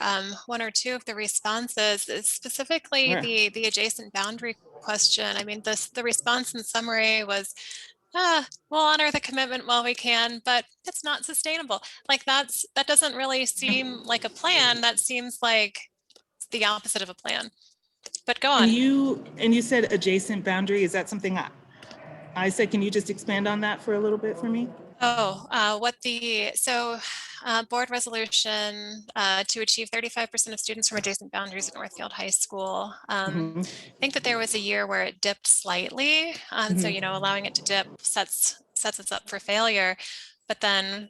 1 or 2 of the responses, specifically Sure. the adjacent boundary question. I mean, the response in summary was, we'll honor the commitment while we can, but it's not sustainable. Like that doesn't really seem like a plan. That seems like the opposite of a plan. But go on. And you said adjacent boundary. Is that something I said? Can you just expand on that for a little bit for me? Board resolution to achieve 35% of students from adjacent boundaries at Northfield High School. I think that there was a year where it dipped slightly. So, allowing it to dip sets us up for failure. But then,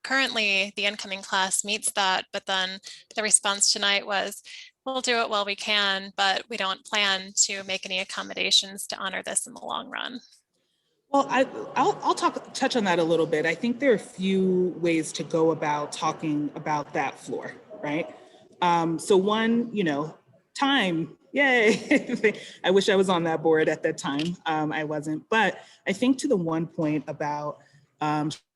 currently the incoming class meets that, but then the response tonight was, we'll do it while we can, but we don't plan to make any accommodations to honor this in the long run. Well, I'll touch on that a little bit. I think there are a few ways to go about talking about that floor, right? So one, time, yay. I wish I was on that board at that time. I wasn't, but I think to the one point about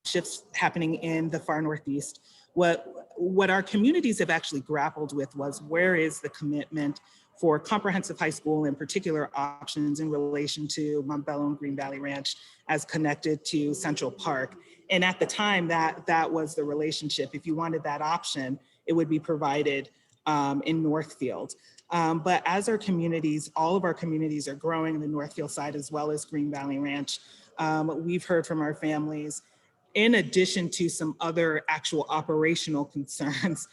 shifts happening in the far Northeast, what our communities have actually grappled with was, where is the commitment for comprehensive high school and particular options in relation to Montbello and Green Valley Ranch as connected to Central Park? And at the time, that was the relationship. If you wanted that option, it would be provided in Northfield. But as our communities, all of our communities are growing in the Northfield side as well as Green Valley Ranch, we've heard from our families, in addition to some other actual operational concerns,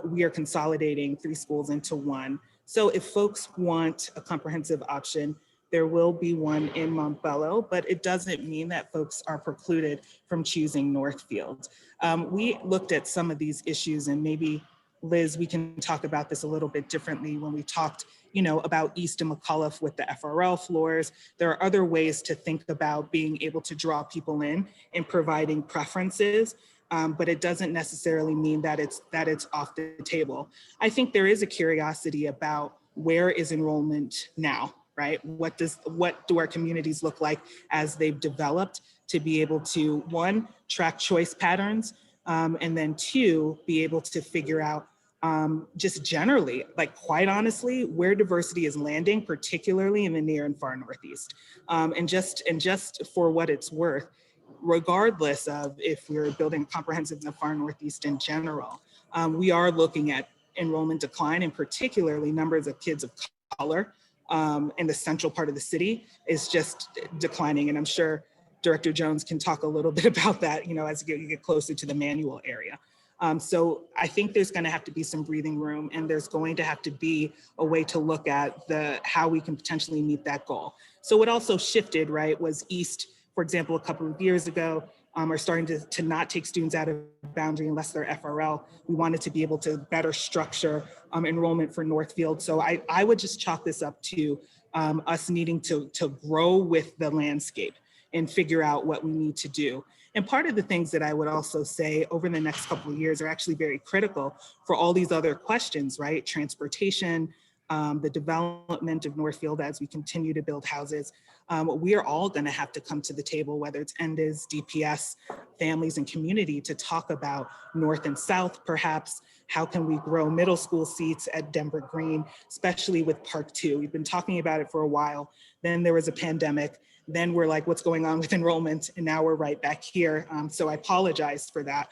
we are consolidating 3 schools into 1. So if folks want a comprehensive option, there will be one in Montbello, but it doesn't mean that folks are precluded from choosing Northfield. We looked at some of these issues and maybe Liz, we can talk about this a little bit differently when we talked, you know, about East and McAuliffe with the FRL floors. There are other ways to think about being able to draw people in and providing preferences, but it doesn't necessarily mean that it's off the table. I think there is a curiosity about where is enrollment now, right? What do our communities look like as they've developed to be able to, one, track choice patterns, and then two, be able to figure out just generally, like quite honestly, where diversity is landing, particularly in the near and far Northeast. And just for what it's worth, regardless of if we're building comprehensive in the far Northeast in general, we are looking at enrollment decline, and particularly numbers of kids of color in the central part of the city is just declining. And I'm sure Director Jones can talk a little bit about that, you know, as you get closer to the Manual area. So I think there's going to have to be some breathing room, and there's going to have to be a way to look at how we can potentially meet that goal. So what also shifted, right, was East, for example, a couple of years ago, are starting to not take students out of boundary unless they're FRL. We wanted to be able to better structure enrollment for Northfield. So I would just chalk this up to us needing to grow with the landscape and figure out what we need to do. And part of the things that I would also say over the next couple of years are actually very critical for all these other questions, right? Transportation, the development of Northfield as we continue to build houses. We are all going to have to come to the table, whether it's NDIS, DPS, families and community, to talk about North and South, perhaps. How can we grow middle school seats at Denver Green, especially with Park 2? We've been talking about it for a while. Then there was a pandemic. Then we're like, what's going on with enrollment? And now we're right back here. So I apologize for that.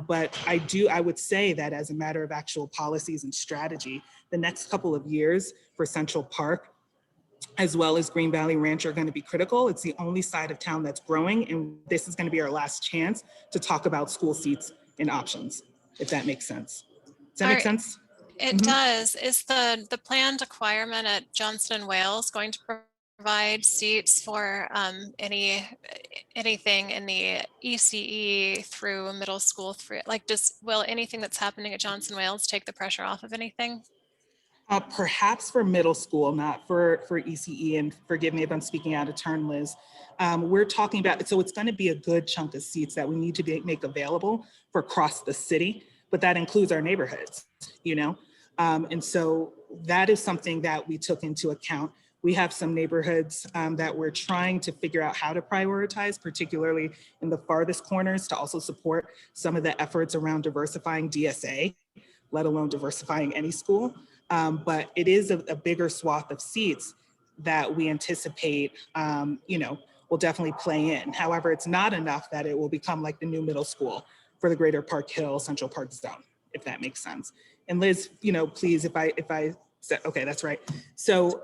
But I would say that as a matter of actual policies and strategy, the next couple of years for Central Park, as well as Green Valley Ranch, are going to be critical. It's the only side of town that's growing, and this is going to be our last chance to talk about school seats and options, if that makes sense. Does that make sense? It does. Is the planned acquirement at Johnston and Wales going to provide seats for anything in the ECE through middle school through, like, will anything that's happening at Johnson Wales take the pressure off of anything? Perhaps for middle school, not for ECE, and forgive me if I'm speaking out of turn, Liz. We're talking about, so it's going to be a good chunk of seats that we need to make available for across the city, but that includes our neighborhoods, you know? And so that is something that we took into account. We have some neighborhoods that we're trying to figure out how to prioritize, particularly in the farthest corners, to also support some of the efforts around diversifying DSA, let alone diversifying any school. But it is a bigger swath of seats that we anticipate, you know, will definitely play in. However, it's not enough that it will become like the new middle school for the greater Park Hill, Central Park zone, if that makes sense. And Liz, you know, please, if I said, okay, that's right. So,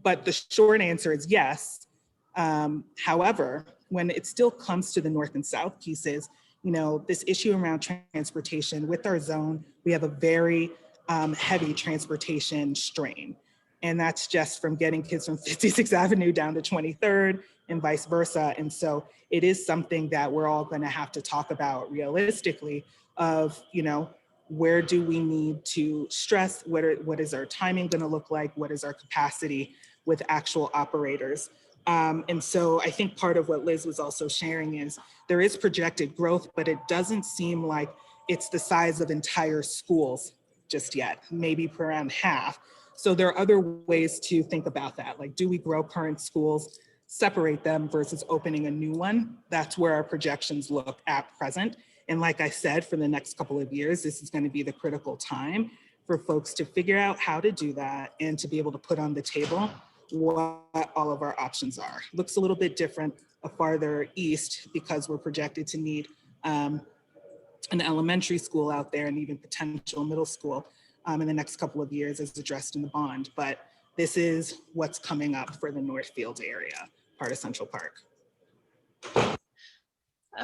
but the short answer is yes. However, when it still comes to the North and South pieces, you know, this issue around transportation with our zone, we have a very heavy transportation strain. And that's just from getting kids from 56th Avenue down to 23rd and vice versa. And so it is something that we're all going to have to talk about realistically of, you know, where do we need to stress? What is our timing going to look like? What is our capacity with actual operators? And so I think part of what Liz was also sharing is there is projected growth, but it doesn't seem like it's the size of entire schools just yet, maybe around half. So there are other ways to think about that. Like, do we grow current schools, separate them versus opening a new one? That's where our projections look at present. And like I said, for the next couple of years, this is going to be the critical time for folks to figure out how to do that and to be able to put on the table what all of our options are. Looks a little bit different farther east because we're projected to need an elementary school out there and even potential middle school in the next couple of years as addressed in the bond. But this is what's coming up for the Northfield area, part of Central Park.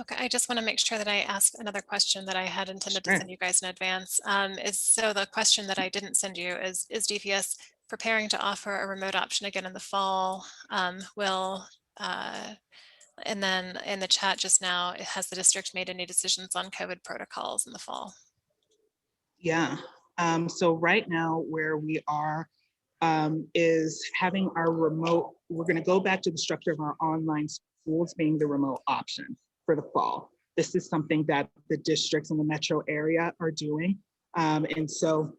Okay, I just want to make sure that I ask another question that I had intended to send you guys in advance. So the question that I didn't send you is DPS preparing to offer a remote option again in the fall? And then in the chat just now, has the district made any decisions on COVID protocols in the fall? Yeah. So right now where we are is having our remote, we're going to go back to the structure of our online schools being the remote option for the fall. This is something that the districts in the metro area are doing. And so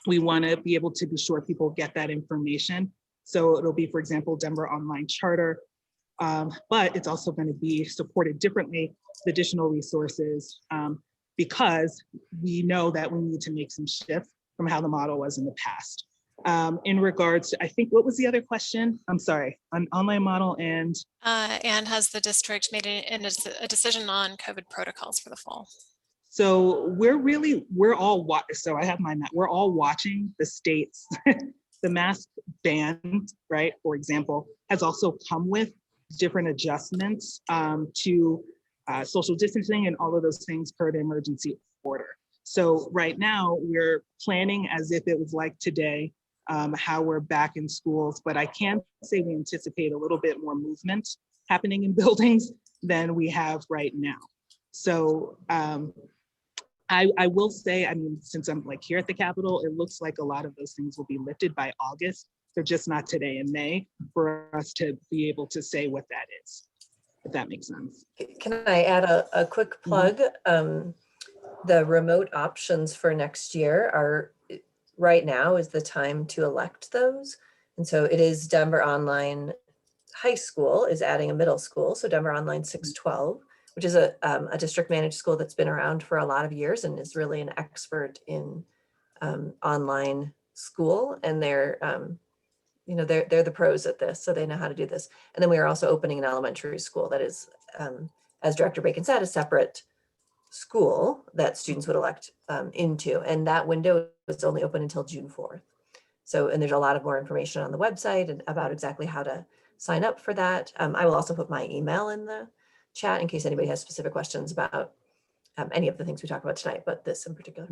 we want to be able to be sure people get that information. So it'll be, for example, Denver Online Charter, but it's also going to be supported differently with additional resources because we know that we need to make some shifts from how the model was in the past. In regards to, I think, what was the other question? I'm sorry, an online model and has the district made a decision on COVID protocols for the fall? So we're all so I have my map. We're all watching the states. The mask ban, right, for example, has also come with different adjustments to social distancing and all of those things per the emergency order. So right now we're planning as if it was like today, how we're back in schools, but I can say we anticipate a little bit more movement happening in buildings than we have right now. So I will say, I mean, since I'm like here at the Capitol, it looks like a lot of those things will be lifted by August. They're just not today in May for us to be able to say what that is, if that makes sense. Can I add a quick plug? The remote options for next year are, right now is the time to elect those. And so it is Denver Online High School is adding a middle school. So Denver Online 612, which is a district managed school that's been around for a lot of years and is really an expert in online school. And they're the pros at this, so they know how to do this. And then we are also opening an elementary school that is, as Director Bacon said, a separate school that students would elect into. And that window is only open until June 4th. So, and there's a lot of more information on the website and about exactly how to sign up for that. I will also put my email in the chat in case anybody has specific questions about any of the things we talk about tonight, but this in particular.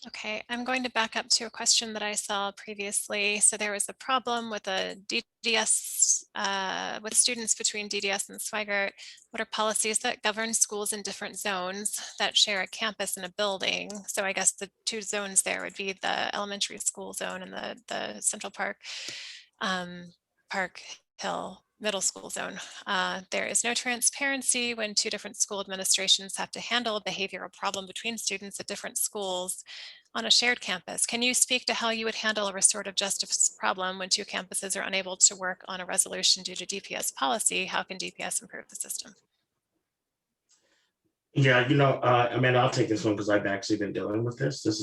Okay, I'm going to back up to a question that I saw previously. So there was a problem with a DDS, with students between DDS and Swigert. What are policies that govern schools in different zones that share a campus and a building? So I guess the two zones there would be the elementary school zone and the Central Park, Park Hill middle school zone. There is no transparency when two different school administrations have to handle a behavioral problem between students at different schools on a shared campus. Can you speak to how you would handle a restorative justice problem when two campuses are unable to work on a resolution due to DPS policy? How can DPS improve the system? Yeah, Amanda, I'll take this one because I've actually been dealing with this. This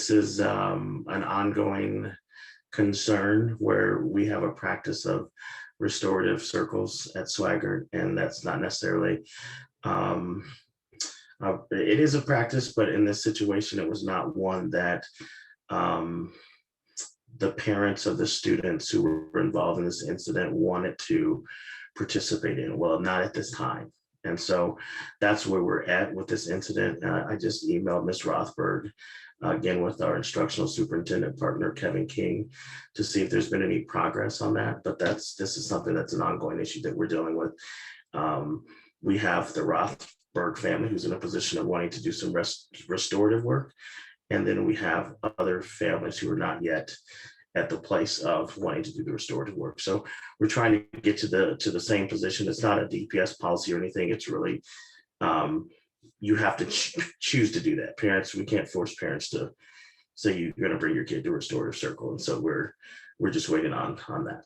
is an ongoing concern where we have a practice of restorative circles at Swigert, and that's not necessarily it is a practice, but in this situation it was not one that the parents of the students who were involved in this incident wanted to participate in. Well, not at this time. And so that's where we're at with this incident. I just emailed Ms. Rothberg again with our instructional superintendent partner, Kevin King, to see if there's been any progress on that. But this is something that's an ongoing issue that we're dealing with. We have the Rothberg family who's in a position of wanting to do some restorative work. And then we have other families who are not yet at the place of wanting to do the restorative work. So we're trying to get to the same position. It's not a DPS policy or anything. It's really, you have to choose to do that. Parents, we can't force parents to say you're going to bring your kid to a restorative circle. And so we're just waiting on that.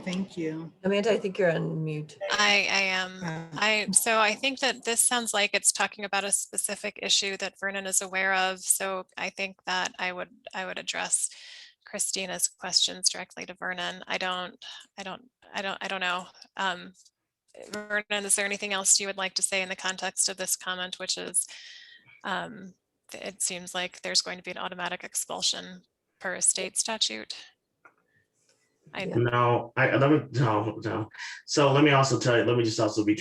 Thank you. Amanda, I think you're on mute. I am. So I think that this sounds like it's talking about a specific issue that Vernon is aware of. So I think that I would address Christina's questions directly to Vernon. I don't know. Vernon, is there anything else you would like to say in the context of this comment, which is, it seems like there's going to be an automatic expulsion per state statute? No. So let me also tell you, let me just also be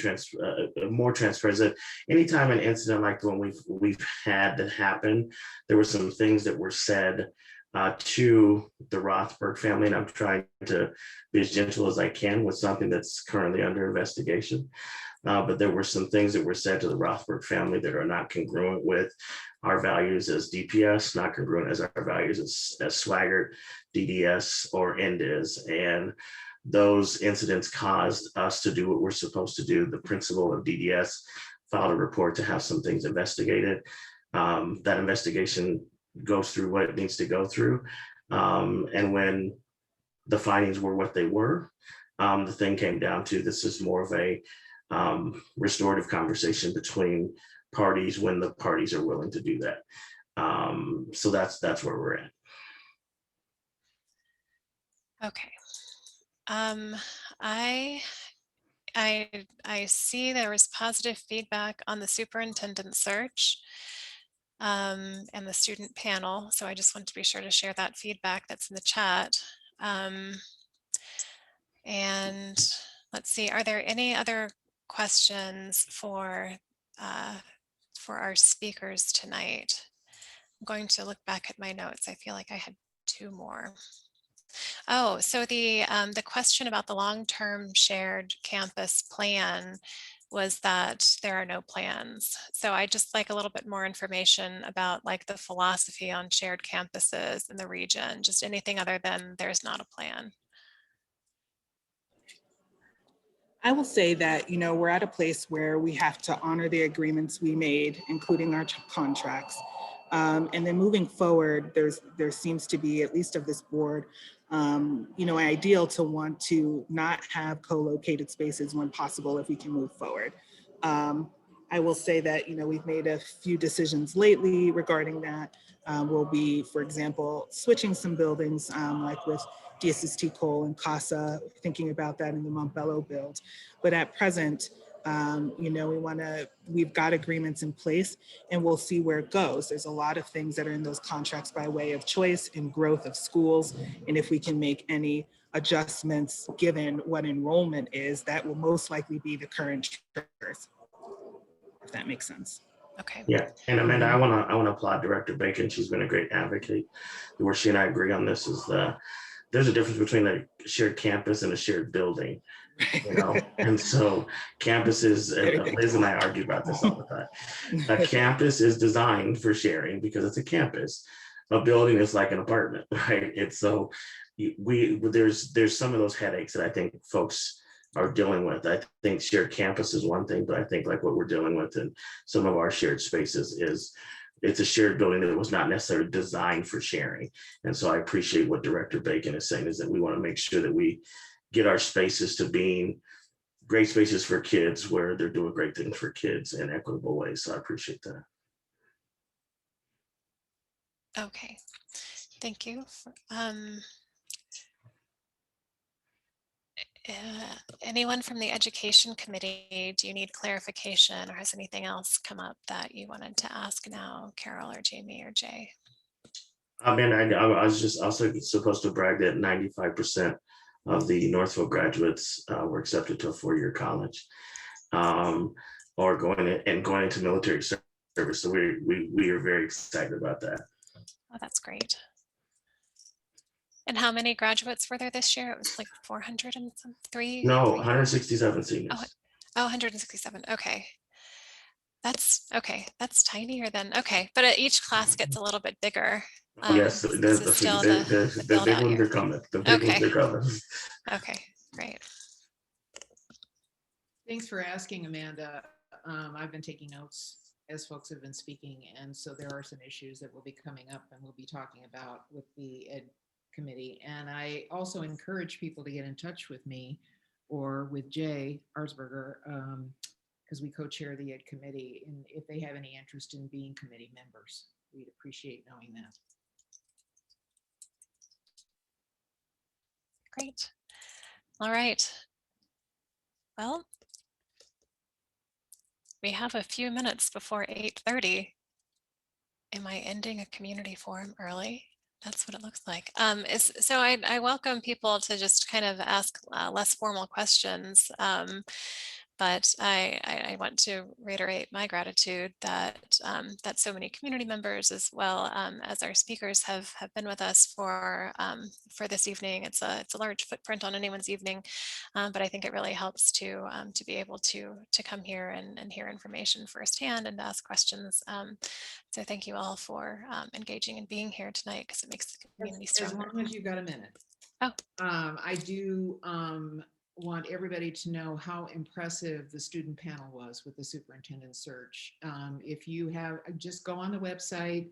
more transparent. That anytime an incident like the one we've had that happened, there were some things that were said to the Rothberg family, and I'm trying to be as gentle as I can with something that's currently under investigation. But there were some things that were said to the Rothberg family that are not congruent with our values as DPS, not congruent as our values as Swaggart, DDS, or NDIS. And those incidents caused us to do what we're supposed to do. The principal of DDS filed a report to have some things investigated. That investigation goes through what it needs to go through. And when the findings were what they were, the thing came down to this is more of a restorative conversation between parties when the parties are willing to do that. So that's where we're at. Okay. I see there was positive feedback on the superintendent search and the student panel. So I just want to be sure to share that feedback that's in the chat. And let's see, are there any other questions for our speakers tonight? I'm going to look back at my notes. I feel like I had two more. Oh, so the question about the long-term shared campus plan was that there are no plans. So I just like a little bit more information about like the philosophy on shared campuses in the region, just anything other than there's not a plan. I will say that, you know, we're at a place where we have to honor the agreements we made, including our contracts. And then moving forward, there seems to be, at least of this board, you know, ideal to want to not have co-located spaces when possible if we can move forward. I will say that, you know, we've made a few decisions lately regarding that. We'll be, for example, switching some buildings like with DSST Cole and CASA, thinking about that in the Montbello build. But at present, you know, we've got agreements in place and we'll see where it goes. There's a lot of things that are in those contracts by way of choice and growth of schools. And if we can make any adjustments given what enrollment is, that will most likely be the current triggers, if that makes sense. Okay. Yeah, and Amanda, I want to applaud Director Bacon. She's been a great advocate. Where she and I agree on this is there's a difference between a shared campus and a shared building, you know. And so campuses, Liz and I argue about this all the time. A campus is designed for sharing because it's a campus. A building is like an apartment, right? It's so there's some of those headaches that I think folks are dealing with. I think shared campus is one thing, but I think like what we're dealing with in some of our shared spaces is it's a shared building that was not necessarily designed for sharing. And so I appreciate what Director Bacon is saying is that we want to make sure that we get our spaces to being great spaces for kids where they're doing great things for kids in equitable ways. So I appreciate that. Okay, thank you. Anyone from the Education Committee, do you need clarification or has anything else come up that you wanted to ask now, Carol or Jamie or Jay? I mean, I was just also supposed to brag that 95% of the Northville graduates were accepted to a four-year college or going into military service. So we are very excited about that. Oh, that's great. And how many graduates were there this year? It was like 400 and some three? No, 167 seniors. Oh, 167. Okay. That's okay. That's tinier than, okay. But each class gets a little bit bigger. Yes, the big ones are coming. The big ones are coming. Okay, great. Thanks for asking, Amanda. I've been taking notes as folks have been speaking, and so there are some issues that will be coming up and we'll be talking about with the Ed Committee. And I also encourage people to get in touch with me or with Jay Arsberger, because we co-chair the Ed Committee, and if they have any interest in being committee members, we'd appreciate knowing that. Great. All right. Well, we have a few minutes before 8:30. Am I ending a community forum early? That's what it looks like. So I welcome people to just kind of ask less formal questions. But I want to reiterate my gratitude that that so many community members, as well as our speakers, have been with us for this evening. It's a large footprint on anyone's evening, but I think it really helps to be able to come here and hear information firsthand and ask questions. So thank you all for engaging and being here tonight, because it makes the community As stronger. long as you got a minute. Oh. I do want everybody to know how impressive the student panel was with the superintendent search. If you have, just go on the website,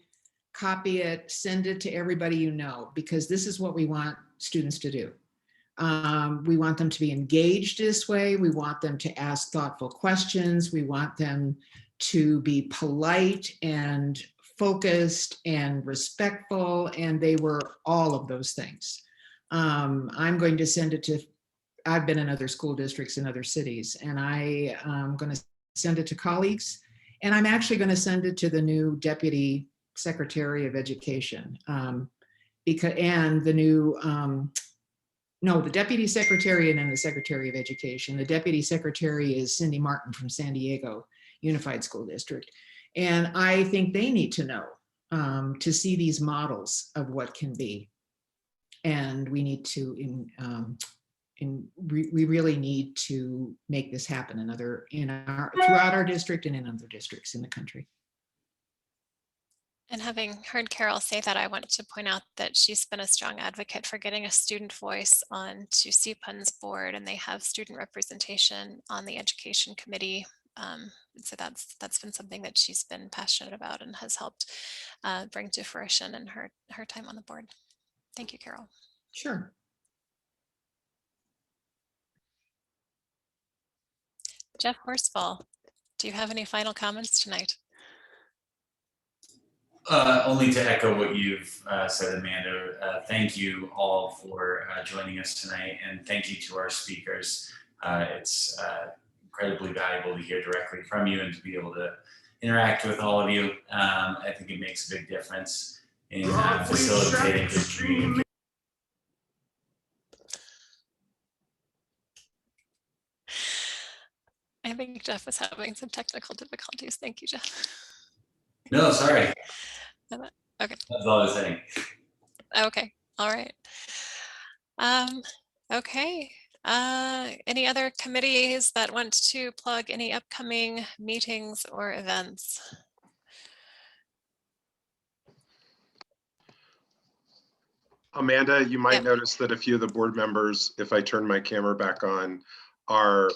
copy it, send it to everybody you know, because this is what we want students to do. We want them to be engaged this way. We want them to ask thoughtful questions. We want them to be polite and focused and respectful, and they were all of those things. I'm going to send it to, I've been in other school districts in other cities, and I am going to send it to colleagues, and I'm actually going to send it to the new Deputy Secretary of Education, because, and the new, no, the Deputy Secretary and then the Secretary of Education. The Deputy Secretary is Cindy Martin from San Diego Unified School District. And I think they need to know to see these models of what can be. And we need to, we really need to make this happen throughout our district and in other districts in the country. And having heard Carol say that, I want to point out that she's been a strong advocate for getting a student voice on to CPUN's board, and they have student representation on the education committee. So that's been something that she's been passionate about and has helped bring to fruition in her time on the board. Thank you, Carol. Sure. Jeff Horsfall, do you have any final comments tonight? Only to echo what you've said, Amanda. Thank you all for joining us tonight, and thank you to our speakers. It's incredibly valuable to hear directly from you and to be able to interact with all of you. I think it makes a big difference in facilitating good community. I think Jeff was having some technical difficulties. Thank you, Jeff. No, sorry. Okay. That's all I was saying. Okay. All right. Okay. Any other committees that want to plug any upcoming meetings or events? Amanda, you might notice that a few of the board members, if I turn my camera back on, are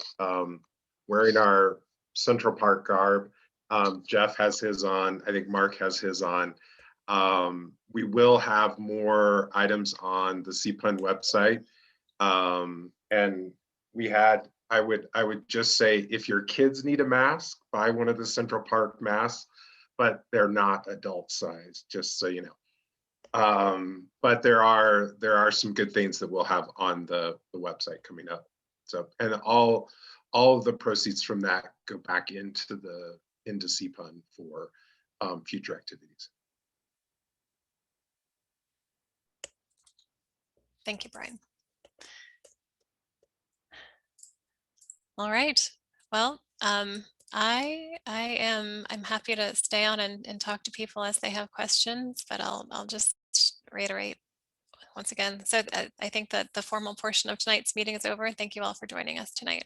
wearing our Central Park garb. Jeff has his on. I think Mark has his on. We will have more items on the CPUN website. And we had, I would just say, if your kids need a mask, buy one of the Central Park masks, but they're not adult size, just so you know. But there are some good things that we'll have on the website coming up. So, and all of the proceeds from that go back into CPUN for future activities. Thank you, Brian. All right. Well, I'm happy to stay on and talk to people as they have questions, but I'll just reiterate once again. So I think that the formal portion of tonight's meeting is over. Thank you all for joining us tonight.